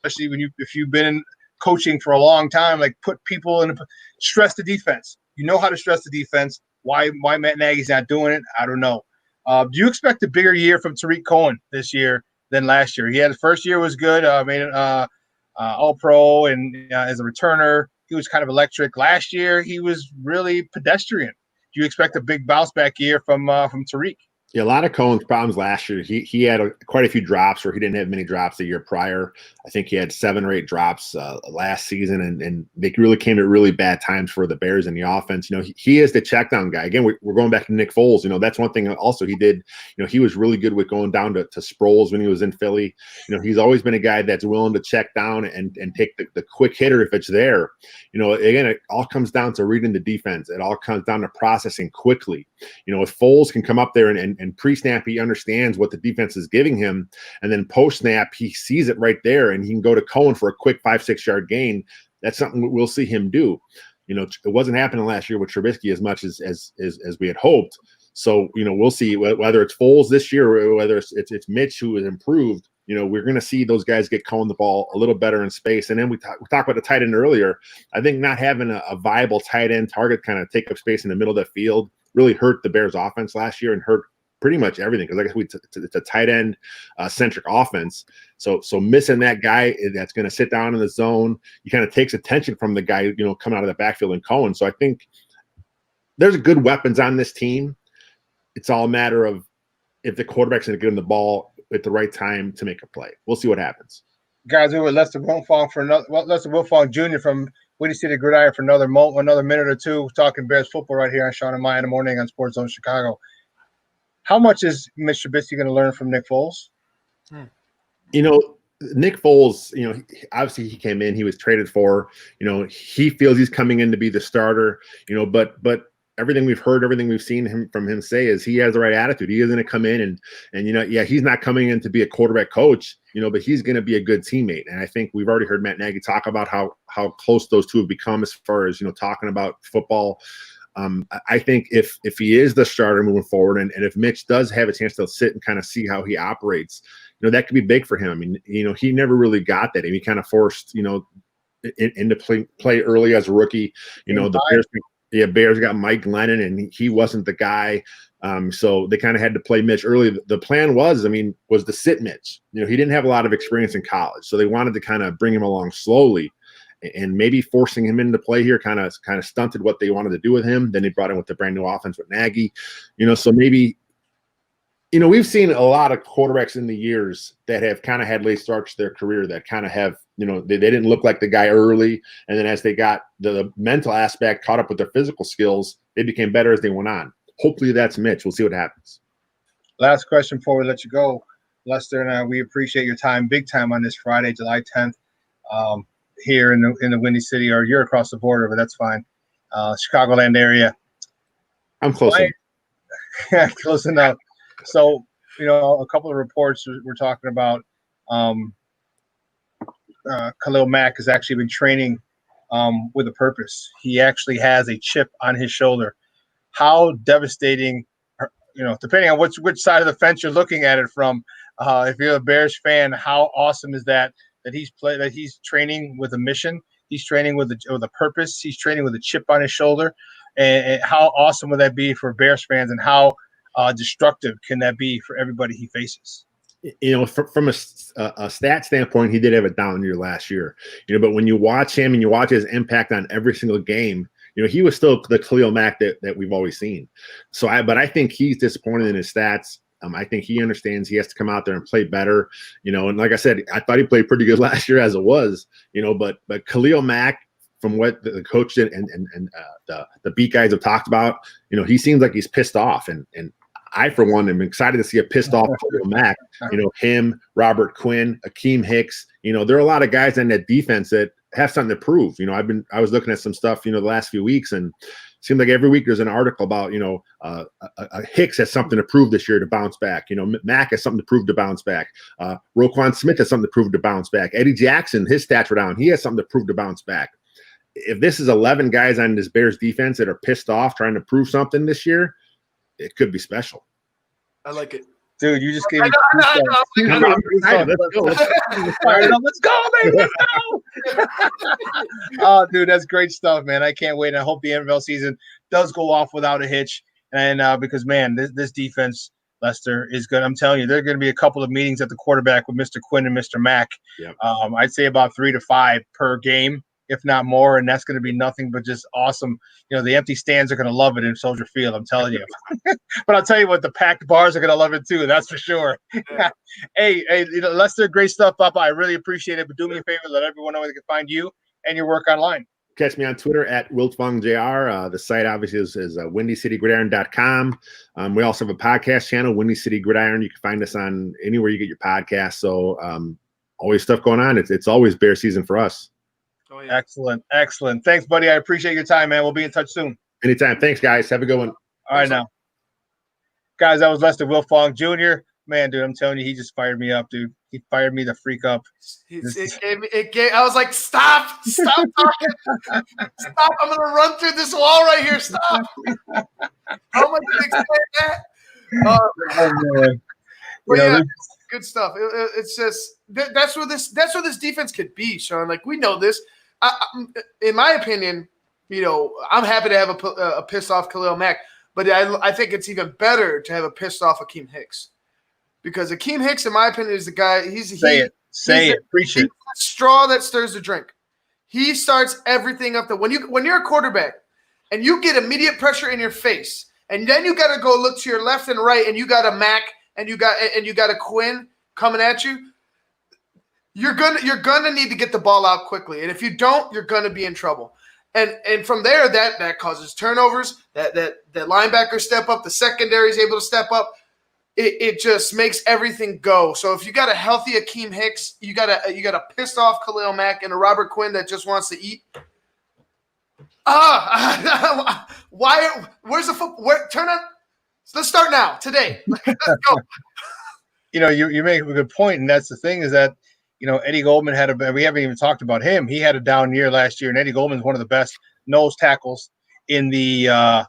especially if you've been in coaching for a long time, like put people in, stress the defense. You know how to stress the defense. Why Matt Nagy's not doing it, I don't know. Do you expect a bigger year from Tariq Cohen this year than last year? He had the first year was good, made it All-Pro, and as a returner, he was kind of electric. Last year, he was really pedestrian. Do you expect a big bounce back year from Tariq? Yeah, a lot of Cohen's problems last year. He had quite a few drops, or he didn't have many drops the year prior. I think he had 7 or 8 drops last season, and they really came at really bad times for the Bears in the offense. He is the check down guy. Again, we're going back to Nick Foles. That's one thing also he did. He was really good with going down to Sproles when he was in Philly. He's always been a guy that's willing to check down and take the quick hitter if it's there. Again, it all comes down to reading the defense. It all comes down to processing quickly. If Foles can come up there and pre-snap, he understands what the defense is giving him, and then post-snap, he sees it right there, and he can go to Cohen for a quick 5-6 yard gain. That's something we'll see him do. It wasn't happening last year with Trubisky as much as we had hoped. So, we'll see whether it's Foles this year or whether it's Mitch who has improved. We're going to see those guys get Cohen the ball a little better in space. And then we talked about the tight end earlier. I think not having a viable tight end target kind of take up space in the middle of the field really hurt the Bears offense last year and hurt pretty much everything, because it's a tight end centric offense. So missing that guy that's going to sit down in the zone, he kind of takes attention from the guy coming out of the backfield and Cohen. So I think there's good weapons on this team. It's all a matter of if the quarterback's going to get him the ball at the right time to make a play. We'll see what happens. Guys, we were Lester Wilfong Jr. from Windy City Gridiron for another minute or two, talking Bears football right here on Shawn and Maya in the morning on SportsZone Chicago. How much is Mitch Trubisky going to learn from Nick Foles? Nick Foles, obviously he came in, he was traded for, he feels he's coming in to be the starter, but everything we've heard, everything we've seen from him say is he has the right attitude. He is going to come in and he's not coming in to be a quarterback coach, but he's going to be a good teammate. And I think we've already heard Matt Nagy talk about how close those two have become as far as, talking about football. I think if he is the starter moving forward, and if Mitch does have a chance to sit and kind of see how he operates, that could be big for him. I mean, he never really got that. I mean, he kind of forced, into play early as a rookie. The Bears got Mike Glennon, and he wasn't the guy. So they kind of had to play Mitch early. The plan was to sit Mitch. He didn't have a lot of experience in college, so they wanted to kind of bring him along slowly. And maybe forcing him into play here kind of stunted what they wanted to do with him. Then they brought him with the brand new offense with Nagy, so maybe, we've seen a lot of quarterbacks in the years that have kind of had late starts to their career that kind of have, they didn't look like the guy early. And then as they got the mental aspect caught up with their physical skills, they became better as they went on. Hopefully that's Mitch. We'll see what happens. Last question before we let you go, Lester, and we appreciate your time, big time on this Friday, July 10th. Here in the Windy City, or you're across the border, but that's fine. Chicagoland area. I'm close. Yeah, close enough. So, a couple of reports we're talking about. Khalil Mack has actually been training with a purpose. He actually has a chip on his shoulder. How devastating, depending on which side of the fence you're looking at it from. If you're a Bears fan, how awesome is that? That he's training with a mission, he's training with a purpose, he's training with a chip on his shoulder, and how awesome would that be for Bears fans, and how destructive can that be for everybody he faces? From a stat standpoint, he did have a down year last year, but when you watch him and you watch his impact on every single game, he was still the Khalil Mack that we've always seen. But I think he's disappointed in his stats. I think he understands he has to come out there and play better, and like I said, I thought he played pretty good last year as it was, but Khalil Mack, from what the coach did and the beat guys have talked about, he seems like he's pissed off. And I, for one, am excited to see a pissed off Khalil Mack, him, Robert Quinn, Akeem Hicks, there are a lot of guys on that defense that have something to prove. I was looking at some stuff, the last few weeks, and it seemed like every week there's an article about, Hicks has something to prove this year to bounce back. Mack has something to prove to bounce back. Roquan Smith has something to prove to bounce back. Eddie Jackson, his stats were down. He has something to prove to bounce back. If this is 11 guys on this Bears defense that are pissed off trying to prove something this year, it could be special. I like it. Dude, you just gave me Let's go, baby. Let's go. Oh, dude, that's great stuff, man. I can't wait. I hope the NFL season does go off without a hitch. And because, man, this defense, Lester, is good. I'm telling you, there are going to be a couple of meetings at the quarterback with Mr. Quinn and Mr. Mack. Yep. I'd say about 3 to 5 per game, if not more, and that's going to be nothing but just awesome. The empty stands are going to love it in Soldier Field, I'm telling you. But I'll tell you what, the packed bars are going to love it too, that's for sure. Yeah. Hey, Lester, great stuff, Papa. I really appreciate it, but do me a favor, let everyone know where they can find you and your work online. Catch me on Twitter at WiltfongJR. The site obviously is WindyCityGridiron.com. We also have a podcast channel, Windy City Gridiron. You can find us on anywhere you get your podcast. So always stuff going on. It's always bear season for us. Oh, yeah. Excellent. Thanks, buddy. I appreciate your time, man. We'll be in touch soon. Anytime. Thanks, guys. Have a good one. All right, now. Guys, that was Lester Wilfong Jr. Man, dude, I'm telling you, he just fired me up, dude. He fired me the freak up. It gave, I was like, stop talking. Stop. I'm going to run through this wall right here. Stop. How am I going to explain that? Oh, man. But yeah, good stuff. It's just that's where this defense could be, Shawn. Like, we know this. In my opinion, I'm happy to have a pissed off Khalil Mack, but I think it's even better to have a pissed off Akeem Hicks, because Akeem Hicks, in my opinion, is the guy. Say it. Preach it. The straw that stirs the drink. He starts everything up. When you're a quarterback and you get immediate pressure in your face, and then you got to go look to your left and right, and you got a Mack and you got a Quinn coming at you. You're gonna need to get the ball out quickly, and if you don't, you're gonna be in trouble. And from there, that causes turnovers. That linebackers step up, the secondary is able to step up. It just makes everything go. So if you got a healthy Akeem Hicks, you got a pissed off Khalil Mack, and a Robert Quinn that just wants to eat. Why? Where's the football? Turn on. Let's start now, today. Let's go. You make a good point, and that's the thing is that Eddie Goldman we haven't even talked about him. He had a down year last year, and Eddie Goldman is one of the best nose tackles in the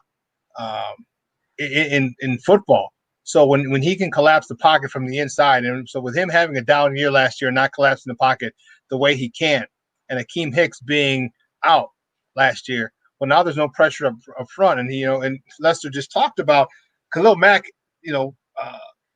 in football. So when he can collapse the pocket from the inside, and so with him having a down year last year, not collapsing the pocket the way he can, and Akeem Hicks being out last year, well, now there's no pressure up front, and and Lester just talked about Khalil Mack,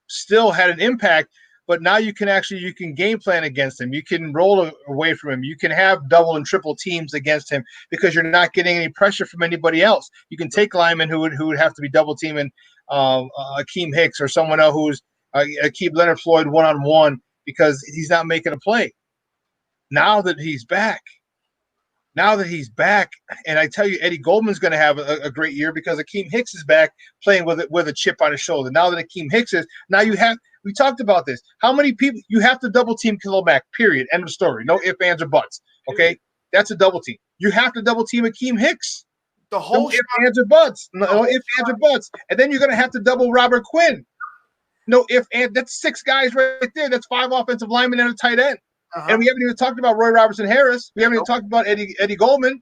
still had an impact, but now you can game plan against him. You can roll away from him. You can have double and triple teams against him because you're not getting any pressure from anybody else. You can take linemen who would have to be double teaming Akeem Hicks or someone else who's keep Leonard Floyd one-on-one because he's not making a play. Now that he's back, and I tell you, Eddie Goldman's going to have a great year because Akeem Hicks is back playing with a chip on his shoulder. Now that Akeem Hicks is, we talked about this. How many people you have to double team Khalil Mack? Period. End of story. No ifs, ands, or buts. Okay, that's a double team. You have to double team Akeem Hicks. The whole no ifs, ands, or buts. No ifs, ands, or buts. And then you're going to have to double Robert Quinn. No ifs, and that's 6 guys right there. That's 5 offensive linemen and a tight end. And we haven't even talked about Roy Robertson Harris. We haven't even talked about Eddie Goldman.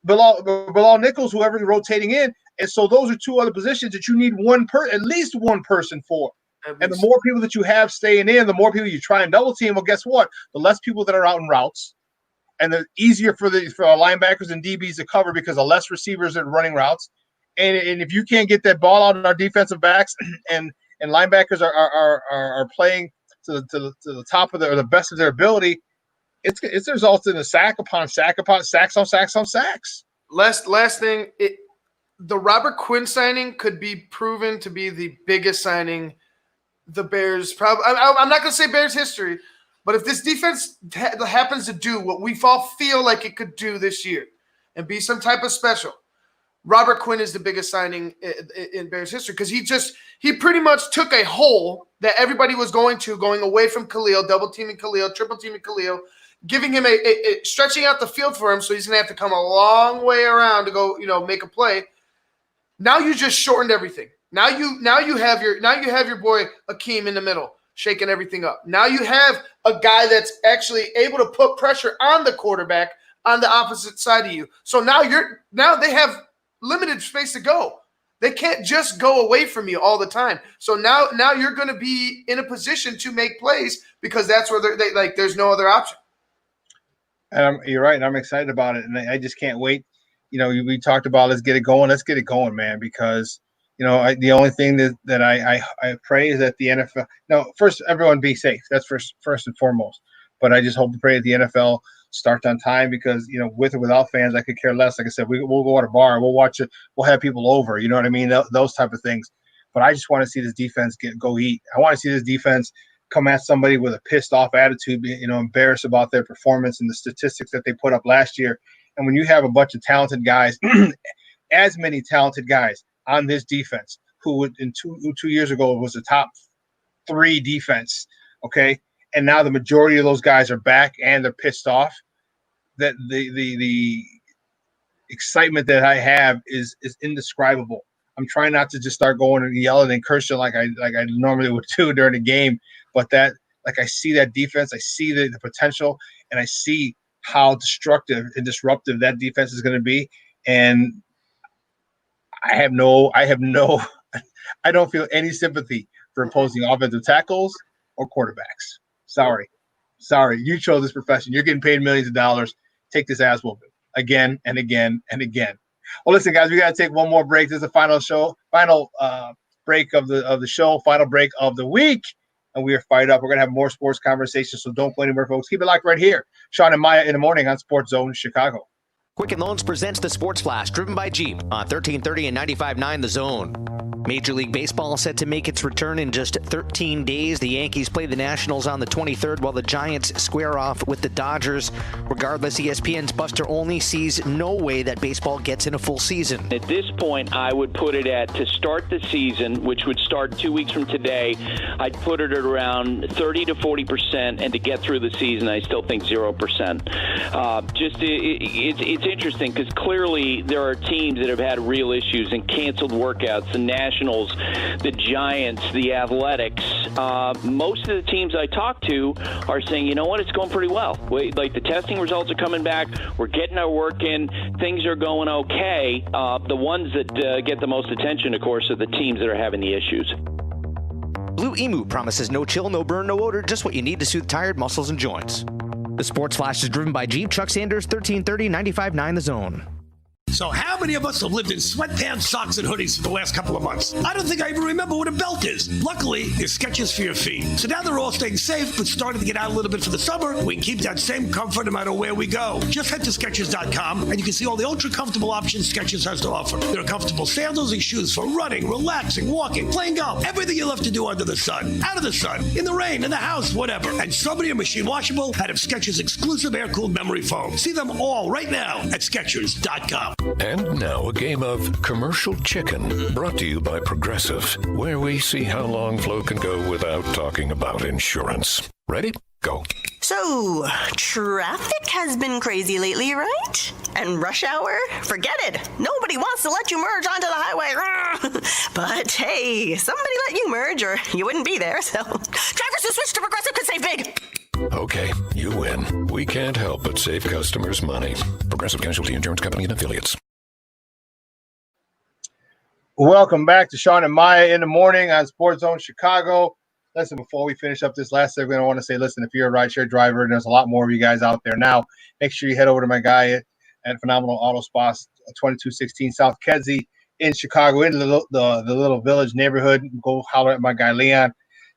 Bilal Nichols, whoever you're rotating in. And so those are 2 other positions that you need at least one person for. And the more people that you have staying in, the more people you try and double team. Well, guess what? The less people that are out in routes, and the easier for our linebackers and DBs to cover because the less receivers that are running routes. And if you can't get that ball out in our defensive backs, and linebackers are playing to the top of the best of their ability, it's results in a sack upon sack upon sacks on sacks on sacks. Last thing, the Robert Quinn signing could be proven to be the biggest signing the Bears probably. I'm not going to say Bears history, but if this defense happens to do what we all feel like it could do this year and be some type of special, Robert Quinn is the biggest signing in Bears history because he pretty much took a hole that everybody was going away from Khalil, double teaming Khalil, triple teaming Khalil, giving him a stretching out the field for him, so he's gonna have to come a long way around to go, make a play. Now you just shortened everything. Now you have your boy Akeem in the middle, shaking everything up. Now you have a guy that's actually able to put pressure on the quarterback on the opposite side of you. So now they have limited space to go. They can't just go away from you all the time. So now you're going to be in a position to make plays because that's where there's no other option. And you're right, and I'm excited about it, and I just can't wait. We talked about let's get it going, man. Because the only thing that I pray is that the NFL. No, first everyone be safe. That's first and foremost. But I just hope and pray that the NFL starts on time because with or without fans, I could care less. Like I said, we'll go at a bar, we'll watch it, we'll have people over. You know what I mean? Those type of things. But I just want to see this defense go eat. I want to see this defense come at somebody with a pissed off attitude, embarrassed about their performance and the statistics that they put up last year. And when you have a bunch of talented guys, as many talented guys on this defense, who in 2 years ago was the top 3 defense, okay? And now the majority of those guys are back and they're pissed off. That the excitement that I have is indescribable. I'm trying not to just start going and yelling and cursing like I normally would do during the game, but that I see that defense, I see the potential, and I see how destructive and disruptive that defense is going to be. And I don't feel any sympathy for opposing offensive tackles or quarterbacks. Sorry. You chose this profession. You're getting paid millions of dollars. Take this ass whooping again and again and again. Well, listen, guys, we got to take one more break. This is the final break of the show, final break of the week. And we are fired up. We're going to have more sports conversations, so don't go anywhere, folks. Keep it locked right here. Shawn and Maya in the morning on SportsZone Chicago. Quicken Loans presents the Sports Flash, driven by Jeep on 1330 and 95.9 The Zone. Major League Baseball set to make its return in just 13 days. The Yankees play the Nationals on the 23rd, while the Giants square off with the Dodgers. Regardless, ESPN's Buster Olney sees no way that baseball gets in a full season. At this point, I would put it at, to start the season, which would start 2 weeks from today, I'd put it at around 30 to 40%, and to get through the season, I still think 0%. It's interesting because clearly there are teams that have had real issues and canceled workouts. The Nationals, the Giants, the Athletics. Most of the teams I talk to are saying, you know what, it's going pretty well. Like the testing results are coming back. We're getting our work in. Things are going okay. The ones that get the most attention, of course, are the teams that are having the issues. Blue Emu promises no chill, no burn, no odor, just what you need to soothe tired muscles and joints. The Sports Flash is driven by Jeep. Chuck Sanders, 1330, 95.9 The Zone. So how many of us have lived in sweatpants, socks, and hoodies for the last couple of months? I don't think I even remember what a belt is. Luckily, there's Skechers for your feet. So now they're all staying safe, but starting to get out a little bit for the summer. We can keep that same comfort no matter where we go. Just head to Skechers.com, and you can see all the ultra-comfortable options Skechers has to offer. There are comfortable sandals and shoes for running, relaxing, walking, playing golf, everything you love to do under the sun, out of the sun, in the rain, in the house, whatever. And so many are machine washable out of Skechers' exclusive air-cooled memory foam. See them all right now at Skechers.com. And now a game of Commercial Chicken, brought to you by Progressive, where we see how long Flo can go without talking about insurance. Ready? Go. So, traffic has been crazy lately, right? And rush hour? Forget it. Nobody wants to let you merge onto the highway. But hey, somebody let you merge or you wouldn't be there, so drivers who switch to Progressive could save big. Okay, you win. We can't help but save customers money. Progressive Casualty Insurance Company and Affiliates. Welcome back to Shawn and Maya in the morning on SportsZone Chicago. Listen, before we finish up this last segment, I want to say, listen, if you're a rideshare driver, and there's a lot more of you guys out there now, make sure you head over to my guy at Phenomenal Auto Spots, 2216 South Kedzie in Chicago, in the little village neighborhood. Go holler at my guy Leon.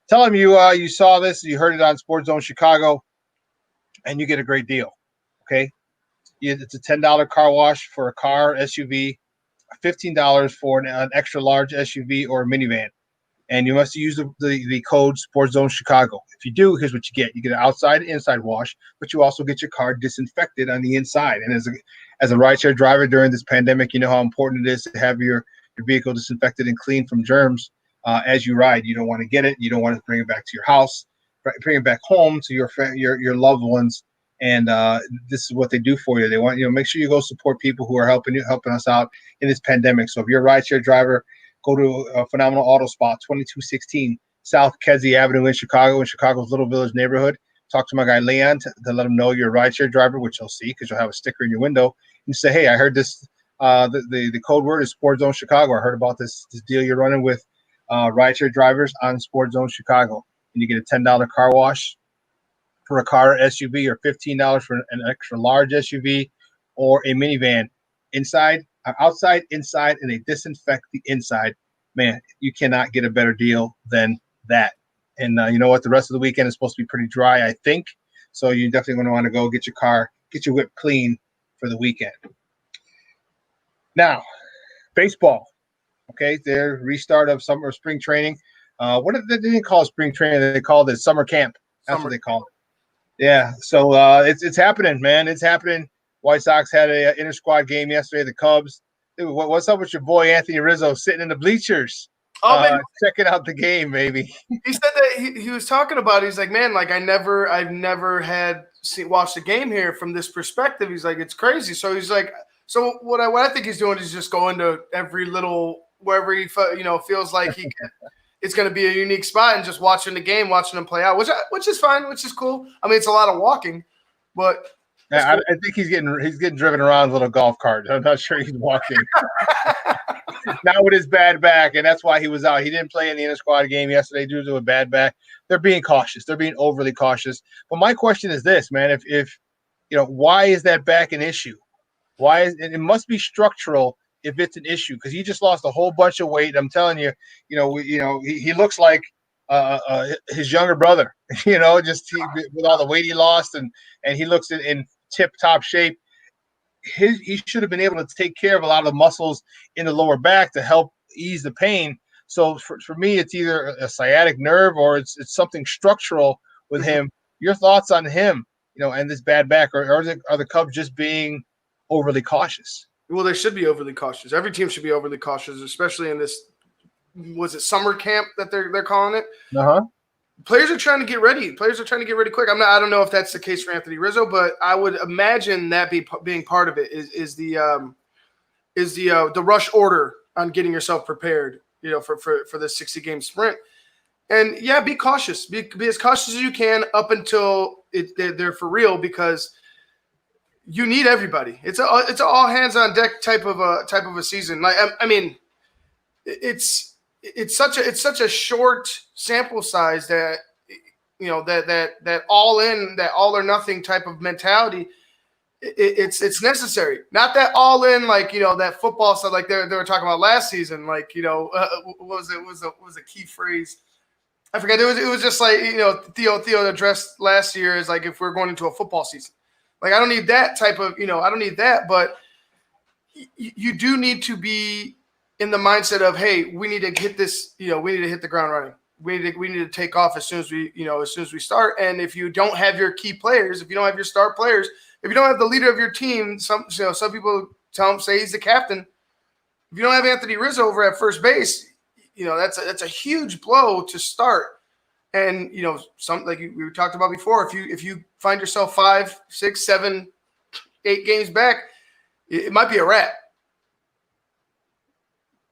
Tell him you saw this, you heard it on SportsZone Chicago, and you get a great deal. Okay, it's a $10 car wash for a car, SUV, $15 for an extra large SUV or a minivan, and you must use the code SportsZone Chicago. If you do, here's what you get: you get an outside and inside wash, but you also get your car disinfected on the inside. And as a rideshare driver during this pandemic, you know how important it is to have your vehicle disinfected and clean from germs. As you ride, you don't want to get it. You don't want to bring it back to your house, bring it back home to your loved ones. And this is what they do for you. They want make sure you go support people who are helping us out in this pandemic. So if you're a rideshare driver, go to Phenomenal Auto Spot, 2216 South Kedzie Avenue in Chicago's Little Village neighborhood. Talk to my guy Leon to let him know you're a rideshare driver, which you'll see because you'll have a sticker in your window. And say, hey, I heard this. The code word is SportsZone Chicago. I heard about this deal you're running with rideshare drivers on SportsZone Chicago, and you get a $10 car wash for a car, SUV, or $15 for an extra large SUV or a minivan. Outside, inside, and they disinfect the inside. Man, you cannot get a better deal than that. And you know what? The rest of the weekend is supposed to be pretty dry, I think. So you definitely going to want to go get your whip clean for the weekend. Now, baseball. Okay, their restart of spring training. They didn't call it spring training. They called it summer camp. That's what they call it. Yeah, so it's happening, man. It's happening. White Sox had an inter-squad game yesterday. The Cubs. Dude, what's up with your boy Anthony Rizzo sitting in the bleachers, checking out the game, maybe? He said that he was talking about it. He's like, man, like I've never watched a game here from this perspective. He's like, it's crazy. So he's like, so what I think he's doing is just going to every little wherever he feels like he can. It's going to be a unique spot and just watching the game, watching them play out, which is fine, which is cool. I mean, it's a lot of walking, but yeah, I think he's getting driven around with a little golf cart. I'm not sure he's walking. Not with his bad back, and that's why he was out. He didn't play in the inter-squad game yesterday due to a bad back. They're being cautious. They're being overly cautious. But my question is this, man: if why is that back an issue? It must be structural if it's an issue, because he just lost a whole bunch of weight. I'm telling you, he looks like his younger brother, with all the weight he lost, and he looks in tip-top shape. He should have been able to take care of a lot of the muscles in the lower back to help ease the pain. So for me, it's either a sciatic nerve or it's something structural with him. Your thoughts on him, and this bad back, or are the Cubs just being overly cautious? Well, they should be overly cautious. Every team should be overly cautious, especially in this. Was it summer camp that they're calling it? Players are trying to get ready. Players are trying to get ready quick. I don't know if that's the case for Anthony Rizzo, but I would imagine that being part of it is the rush order on getting yourself prepared, for the 60-game sprint. And yeah, be cautious. Be as cautious as you can up until they're for real, because you need everybody. It's a all hands on deck type of a season. Like I mean, it's such a short sample size that that all in, that all or nothing type of mentality. It's necessary. Not that all in, like, that football stuff like they were talking about last season. Like, what was a key phrase? I forget. It was just like, Theo addressed last year is like, if we're going into a football season, like, I don't need that type of, I don't need that, but you do need to be in the mindset of, hey, we need to hit this, we need to hit the ground running. We need to take off as soon as we start. And if you don't have your key players, if you don't have your star players, if you don't have the leader of your team, some people say he's the captain. If you don't have Anthony Rizzo over at first base, that's a huge blow to start. And some, like we talked about before, if you find yourself 5, 6, 7, 8 games back, it might be a wrap.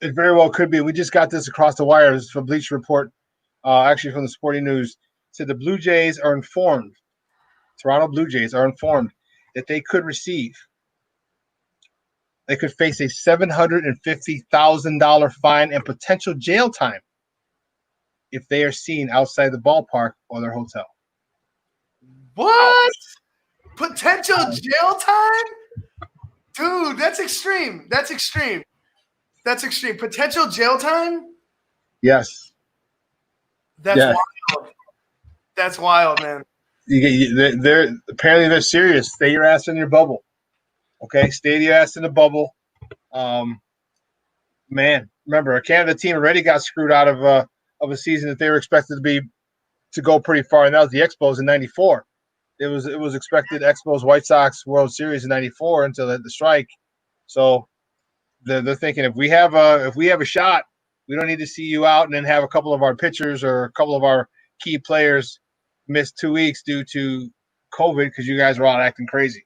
It very well could be. We just got this across the wire. This is from Bleacher Report, actually from the Sporting News. Said the Blue Jays are informed. Toronto Blue Jays are informed that they could face a $750,000 fine and potential jail time if they are seen outside the ballpark or their hotel. What? Potential jail time? Dude, that's extreme. Potential jail time? Yes. That's wild. That's wild, man. Apparently they're serious. Stay your ass in your bubble. Okay, stay your ass in the bubble. Man, remember, a Canada team already got screwed out of a season that they were expected to go pretty far, and that was the Expos in '94. It was expected Expos White Sox World Series in '94 until the strike. So they're thinking, if we have a shot, we don't need to see you out and then have a couple of our pitchers or a couple of our key players miss 2 weeks due to COVID because you guys are all acting crazy.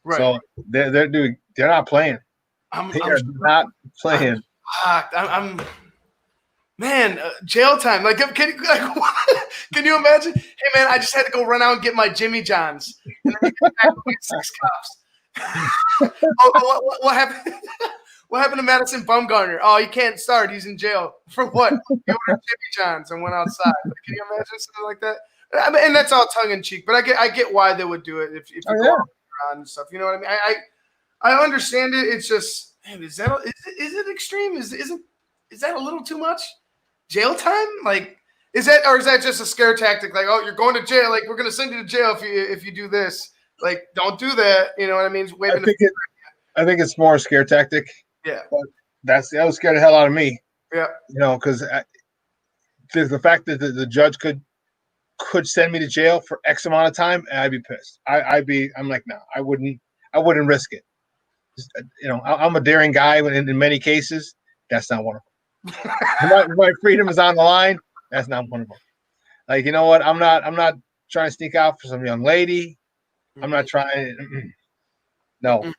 Right. So they're not playing. They're not playing. Man, jail time. Like, can you imagine? Hey, man, I just had to go run out and get my Jimmy Johns, and then you come back with 6 cups. What happened? What happened to Madison Bumgarner? Oh, he can't start. He's in jail for what? He ordered Jimmy Johns and went outside. Can you imagine something like that? I mean, and that's all tongue in cheek, but I get why they would do it if you go around and stuff. You know what I mean? I understand it. It's just, man, is it extreme? Is that a little too much? Jail time? Like, is that just a scare tactic? Like, oh, you're going to jail. Like, we're gonna send you to jail if you do this. Like, don't do that. You know what I mean? I think it's more a scare tactic. Yeah, but that would scare the hell out of me. Yeah, because the fact that the judge could send me to jail for X amount of time, and I'd be pissed. I'm like, no, I wouldn't risk it. Just, I'm a daring guy in many cases. That's not one of them. my freedom is on the line. That's not one of them. Like, you know what? I'm not trying to sneak out for some young lady. I'm not trying. No.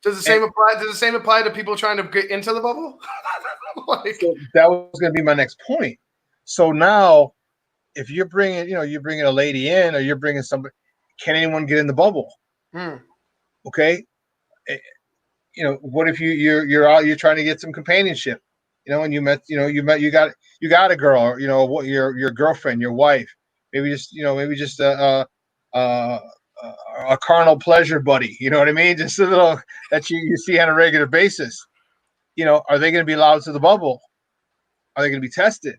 Does the same apply? Does the same apply to people trying to get into the bubble? So that was going to be my next point. So now, if you're bringing a lady in, or you're bringing somebody, can anyone get in the bubble? Okay. What if you're out, you're trying to get some companionship, and you got a girl, or your girlfriend, your wife, maybe just a carnal pleasure buddy, you know what I mean? Just a little that you see on a regular basis. Are they going to be allowed to the bubble? Are they going to be tested?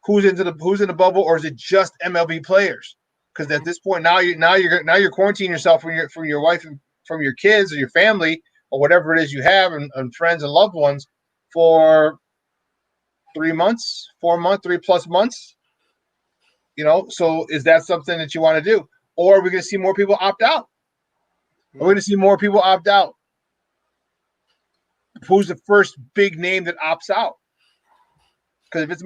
Who's in the bubble, or is it just MLB players? Because at this point now you're quarantining yourself from your wife and from your kids or your family or whatever it is you have and friends and loved ones for 3 months, 4 months, 3+ months. So is that something that you want to do? Or are we going to see more people opt out? Are we going to see more people opt out? Who's the first big name that opts out? Because if it's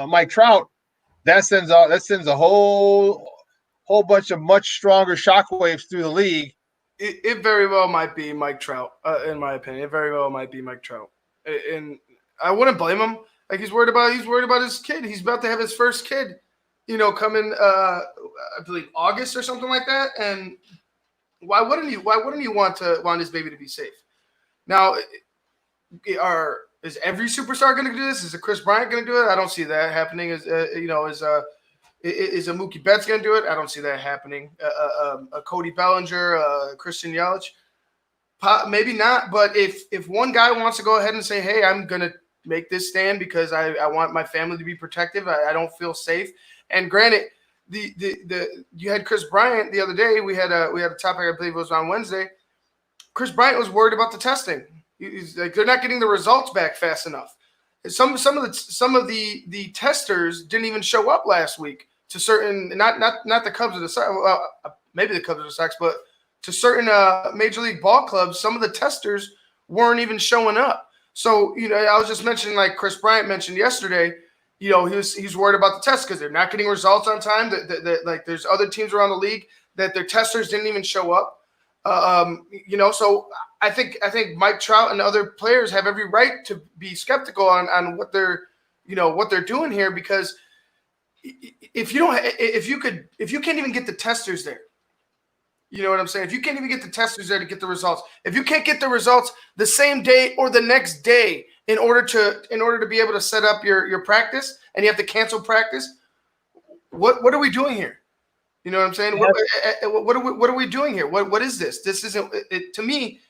Mike Trout, that sends a whole bunch of much stronger shockwaves through the league. It very well might be Mike Trout, in my opinion. It very well might be Mike Trout, and I wouldn't blame him. Like he's worried about his kid. He's about to have his first kid, coming I believe August or something like that. And why wouldn't you want his baby to be safe? Now, is every superstar going to do this? Is a Chris Bryant going to do it? I don't see that happening. Is a Mookie Betts going to do it? I don't see that happening. A Cody Bellinger, Christian Yelich, maybe not. But if one guy wants to go ahead and say, "Hey, I'm going to make this stand because I want my family to be protective. I don't feel safe." And granted, you had Chris Bryant the other day. We had a topic, I believe it was on Wednesday. Chris Bryant was worried about the testing. He's like, they're not getting the results back fast enough. Some of the testers didn't even show up last week to certain not the Cubs or the Sox, well, maybe the Cubs or the Sox, but to certain Major League ball clubs, some of the testers weren't even showing up. So I was just mentioning, like Chris Bryant mentioned yesterday, he's worried about the tests because they're not getting results on time. That like there's other teams around the league that their testers didn't even show up. So I think Mike Trout and other players have every right to be skeptical on what they're doing here, because if you can't even get the testers there, you know what I'm saying? If you can't even get the testers there to get the results, if you can't get the results the same day or the next day in order to be able to set up your practice, and you have to cancel practice, what are we doing here? You know what I'm saying? What are we doing here? What is this? This isn't it, to me.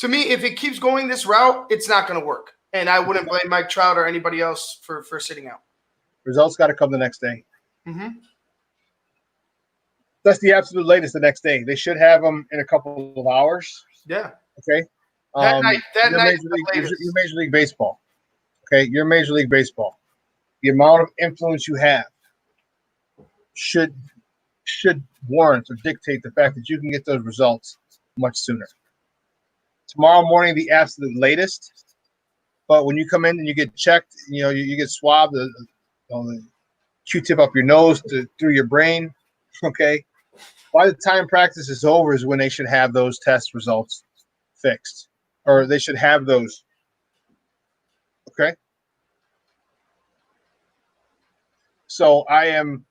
If it keeps going this route, it's not going to work. And I wouldn't blame Mike Trout or anybody else for sitting out. Results got to come the next day. Mm-hmm. That's the absolute latest. The next day, they should have them in a couple of hours. Yeah. Okay. That night. You're Major League Baseball. Okay, you're Major League Baseball. The amount of influence you have should warrant or dictate the fact that you can get those results much sooner. Tomorrow morning, the absolute latest. But when you come in and you get checked, you get swabbed, the Q-tip up your nose through your brain. Okay. By the time practice is over is when they should have those test results fixed, or they should have those. Okay. So I don't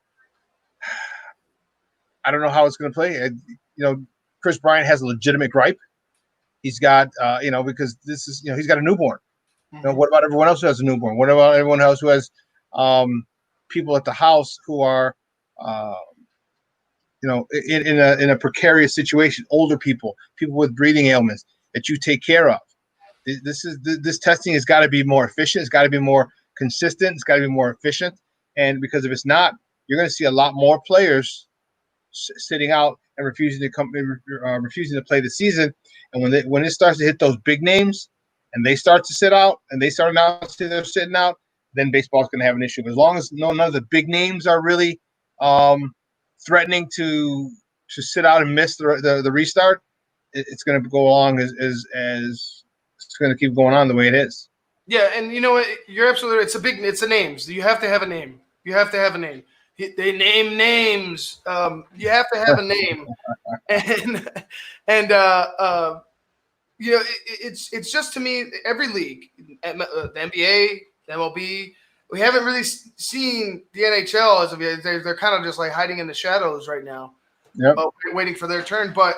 know how it's going to play. Chris Bryant has a legitimate gripe. He's got, because this is, he's got a newborn. Mm-hmm. What about everyone else who has a newborn? What about everyone else who has people at the house who are, in a precarious situation? Older people with breathing ailments that you take care of. This testing has got to be more efficient. It's got to be more consistent. It's got to be more efficient. And because if it's not, you're going to see a lot more players sitting out and refusing to play the season. And when it starts to hit those big names, and they start to sit out, and they start announcing they're sitting out, then baseball's going to have an issue. But as long as none of the big names are really threatening to sit out and miss the restart, it's going to go along as it's going to keep going on the way it is. Yeah, and you know what? You're absolutely right. It's the names. You have to have a name. They name names. You have to have a name, and it's just, to me, every league, the NBA, the MLB, we haven't really seen the NHL as of yet. They're kind of just like hiding in the shadows right now, waiting for their turn. But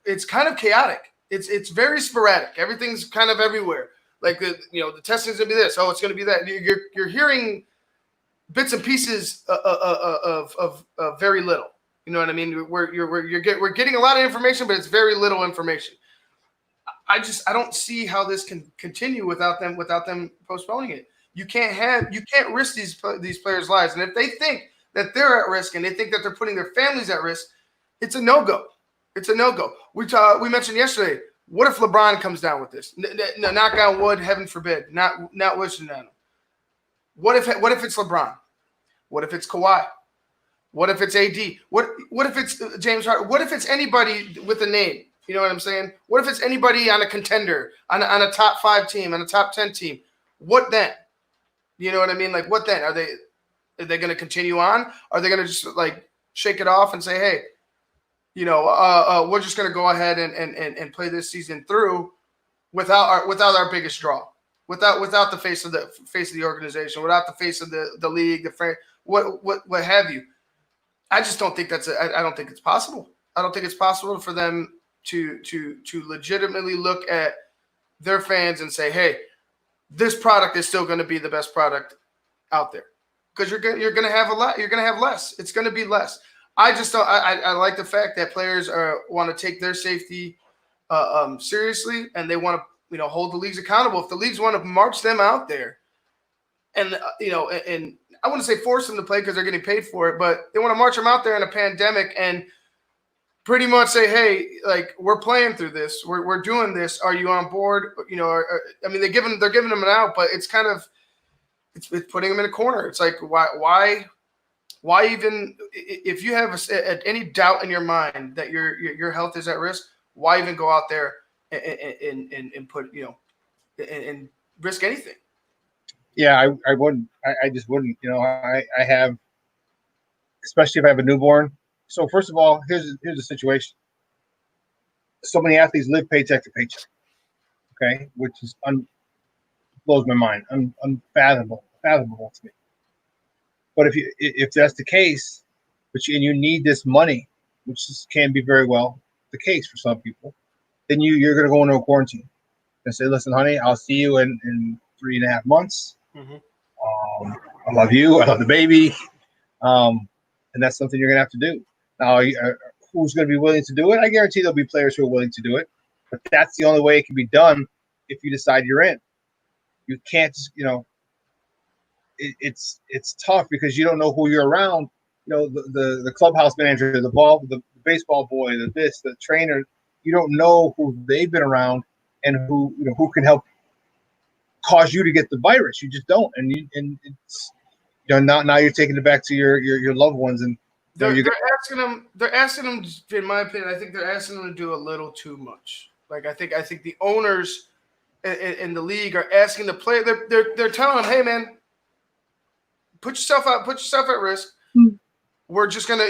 it's kind of chaotic. It's very sporadic. Everything's kind of everywhere. Like the testing's gonna be this. Oh, it's gonna be that. You're hearing bits and pieces of very little. You know what I mean? We're getting a lot of information, but it's very little information. I don't see how this can continue without them postponing it. You can't risk these players' lives, and if they think that they're at risk and they think that they're putting their families at risk, it's a no-go. It's a no-go. We mentioned yesterday. What if LeBron comes down with this? Knock on wood, heaven forbid. Not wishing on him. What if it's LeBron? What if it's Kawhi? What if it's AD? What if it's James Harden? What if it's anybody with a name? You know what I'm saying? What if it's anybody on a contender, on a top 5 team, on a top 10 team? What then? You know what I mean? Like, what then? Are they going to continue on? Are they going to just like shake it off and say, hey, you know, we're just going to go ahead and play this season through without our biggest draw, without the face of the organization, without the face of the league, what have you? I just don't think I don't think it's possible. I don't think it's possible for them to legitimately look at their fans and say, hey, this product is still going to be the best product out there, because you're going to have a lot. You're going to have less. It's going to be less. I just don't. I like the fact that players want to take their safety seriously, and they want to hold the leagues accountable. If the leagues want to march them out there, and and I wouldn't say force them to play because they're getting paid for it, but they want to march them out there in a pandemic and pretty much say, hey, like, we're playing through this. We're doing this. Are you on board? I mean, they're giving them an out, but it's kind of it's putting them in a corner. It's like, why even, if you have any doubt in your mind that your health is at risk, why even go out there and put and risk anything? Yeah, I wouldn't. I just wouldn't. I have, especially if I have a newborn. So first of all, here's the situation. So many athletes live paycheck to paycheck. Okay, which is blows my mind, unfathomable to me. But if that's the case, and you need this money, which can be very well the case for some people, then you're going to go into a quarantine and say, listen, honey, I'll see you in 3.5 months. Mm-hmm. I love you. I love the baby. And that's something you're going to have to do. Now, who's going to be willing to do it? I guarantee there'll be players who are willing to do it. But that's the only way it can be done if you decide you're in. You can't just, it's tough because you don't know who you're around. The clubhouse manager, the baseball boy, the trainer. You don't know who they've been around and who can help cause you to get the virus. You just don't, and it's now you're taking it back to your loved ones, and they're asking them. In my opinion, I think they're asking them to do a little too much. Like I think the owners in the league are asking the player. They're telling them, hey man, put yourself at risk. We're just gonna,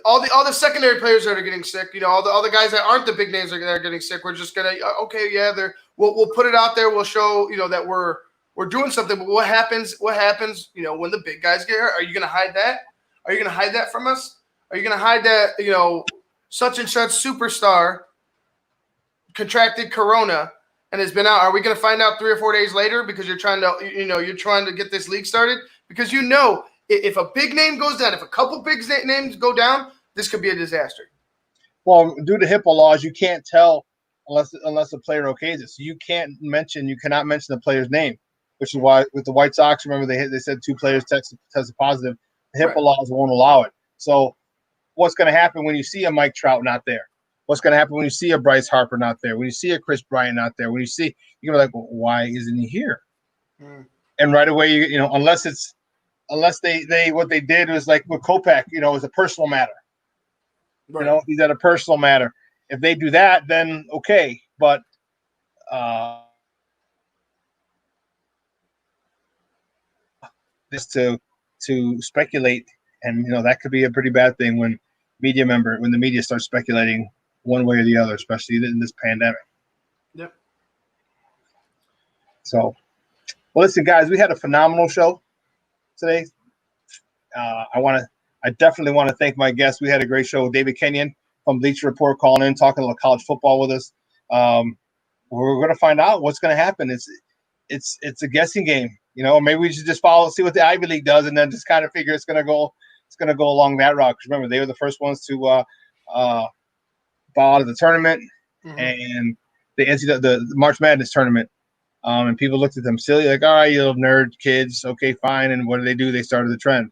all the secondary players that are getting sick, all the guys that aren't the big names that are getting sick. We're just gonna, okay, yeah, we'll put it out there. We'll show, that we're doing something. But what happens, when the big guys get hurt? Are you gonna hide that? Are you gonna hide that from us? Are you gonna hide that, such and such superstar contracted corona and has been out? Are we gonna find out 3 or 4 days later because you're trying to get this league started? Because if a big name goes down, if a couple big names go down, this could be a disaster. Well, due to HIPAA laws, you can't tell unless the player okays it. So you cannot mention the player's name, which is why with the White Sox, remember they said 2 players tested positive. The HIPAA laws won't allow it. So what's going to happen when you see a Mike Trout not there? What's going to happen when you see a Bryce Harper not there? When you see a Chris Bryant not there? When you see, you're going to be like, well, why isn't he here? And right away, unless they what they did was like with Kopech, it was a personal matter. Right. He's at a personal matter. If they do that, then okay. But just to speculate, and that could be a pretty bad thing when the media starts speculating one way or the other, especially in this pandemic. Yep. So, well, listen, guys, we had a phenomenal show today. I definitely want to thank my guests. We had a great show with David Kenyon from Bleacher Report calling in, talking about college football with us. We're going to find out what's going to happen. It's a guessing game, Maybe we should just see what the Ivy League does, and then just kind of figure it's going to go along that route. Because remember, they were the first ones to bow out of the tournament, and the March Madness tournament. And people looked at them silly, like, all right, you little nerd kids, okay, fine. And what do? They started the trend.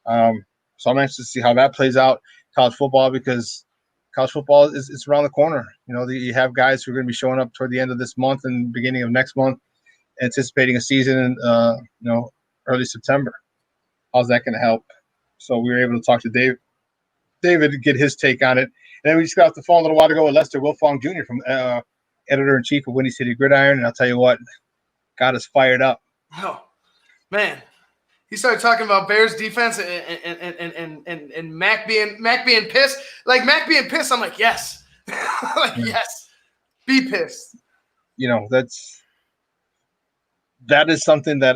So I'm anxious to see how that plays out, college football, because college football is around the corner. You have guys who are going to be showing up toward the end of this month and beginning of next month, anticipating a season, early September. How's that going to help? So we were able to talk to David to get his take on it. And then we just got off the phone a little while ago with Lester Wilfong Jr. from editor-in-chief of Windy City Gridiron. And I'll tell you what, got us fired up. Oh, man. He started talking about Bears defense and Mac being pissed. Like, Mac being pissed, I'm like, yes. Like, yes. Be pissed. That is something that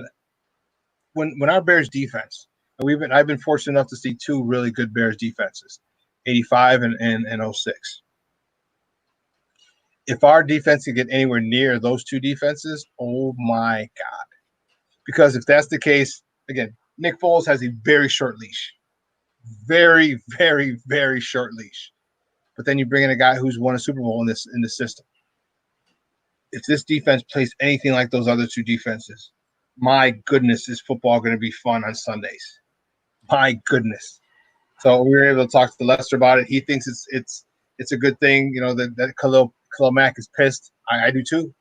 when our Bears defense, I've been fortunate enough to see two really good Bears defenses, 85 and 06. If our defense can get anywhere near those two defenses, oh my God. Because if that's the case, again, Nick Foles has a very short leash. Very, very, very short leash. But then you bring in a guy who's won a Super Bowl in this system. If this defense plays anything like those other two defenses, my goodness, is football going to be fun on Sundays. My goodness. So we were able to talk to Lester about it. He thinks it's a good thing, that Khalil Mack is pissed. I do too.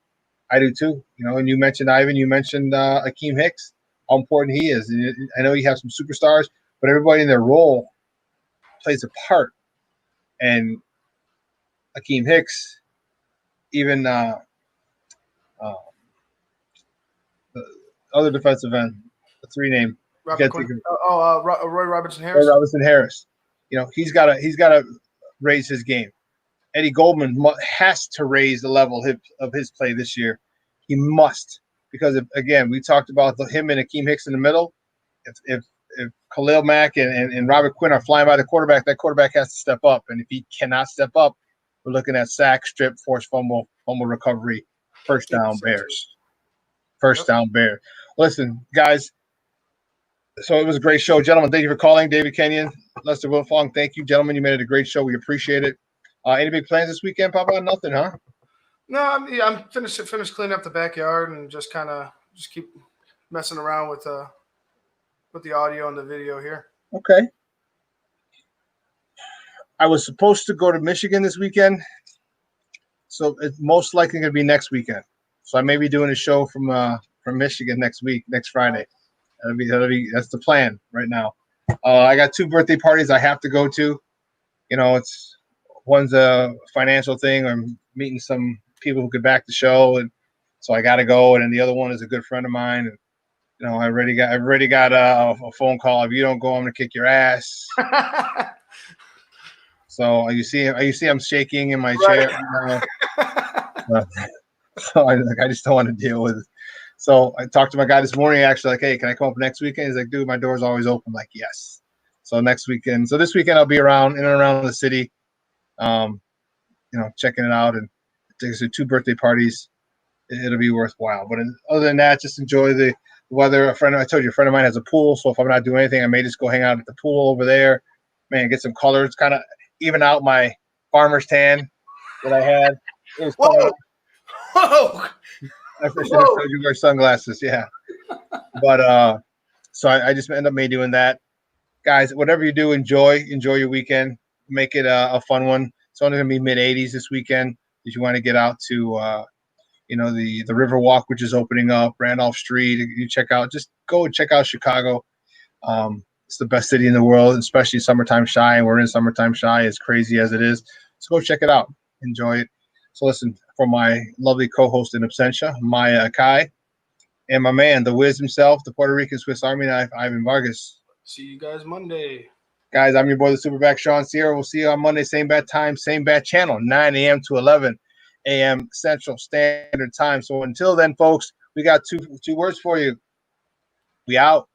And you mentioned Ivan, you mentioned Akeem Hicks, how important he is. And I know you have some superstars, but everybody in their role plays a part. And Akeem Hicks, even the other defensive end, the three-name. Roy Robertson Harris. Roy Robertson Harris. He's got to raise his game. Eddie Goldman has to raise the level of his play this year. He must, because again, we talked about him and Akeem Hicks in the middle. If Khalil Mack and Robert Quinn are flying by the quarterback, that quarterback has to step up. And if he cannot step up, we're looking at sack, strip, forced fumble recovery, first down Bears. First down Bears. Listen, guys. So it was a great show, gentlemen. Thank you for calling, David Kenyon, Lester Wilfong. Thank you, gentlemen. You made it a great show. We appreciate it. Any big plans this weekend, Papa? Nothing, huh? No, I'm finished cleaning up the backyard and just keep messing around with the audio and the video here. Okay. I was supposed to go to Michigan this weekend, so it's most likely going to be next weekend. So I may be doing a show from Michigan next Friday. That's the plan right now. I got 2 birthday parties I have to go to. One's a financial thing. I'm meeting some people who could back the show, and so I got to go. And then the other one is a good friend of mine. And I already got a phone call. If you don't go, I'm gonna kick your ass. So you see I'm shaking in my chair. So I just don't want to deal with it. So I talked to my guy this morning, actually, like, hey, can I come up next weekend? He's like, dude, my door's always open. I'm like, yes. So next weekend. So this weekend I'll be in and around the city, checking it out. And there's 2 birthday parties. It'll be worthwhile. But other than that, just enjoy the weather. I told you, a friend of mine has a pool. So if I'm not doing anything, I may just go hang out at the pool over there. Man, get some colors, kind of even out my farmer's tan that I had. It was Whoa! I should have told you to wear sunglasses, yeah. But so I just end up doing that. Guys, whatever you do, enjoy your weekend. Make it a fun one. It's only going to be mid-80s this weekend. If you want to get out to the River Walk, which is opening up, Randolph Street, just go and check out Chicago. It's the best city in the world, especially summertime shy, and we're in summertime shy, as crazy as it is. So go check it out. Enjoy it. So listen, for my lovely co-host in absentia, Maya Akai, and my man, the Wiz himself, the Puerto Rican Swiss Army knife, Ivan Vargas. See you guys Monday. Guys, I'm your boy, the Superback Shawn Sierra. We'll see you on Monday, same bad time, same bad channel, 9 a.m. to 11 a.m. Central Standard Time. So until then, folks, we got two words for you. We out.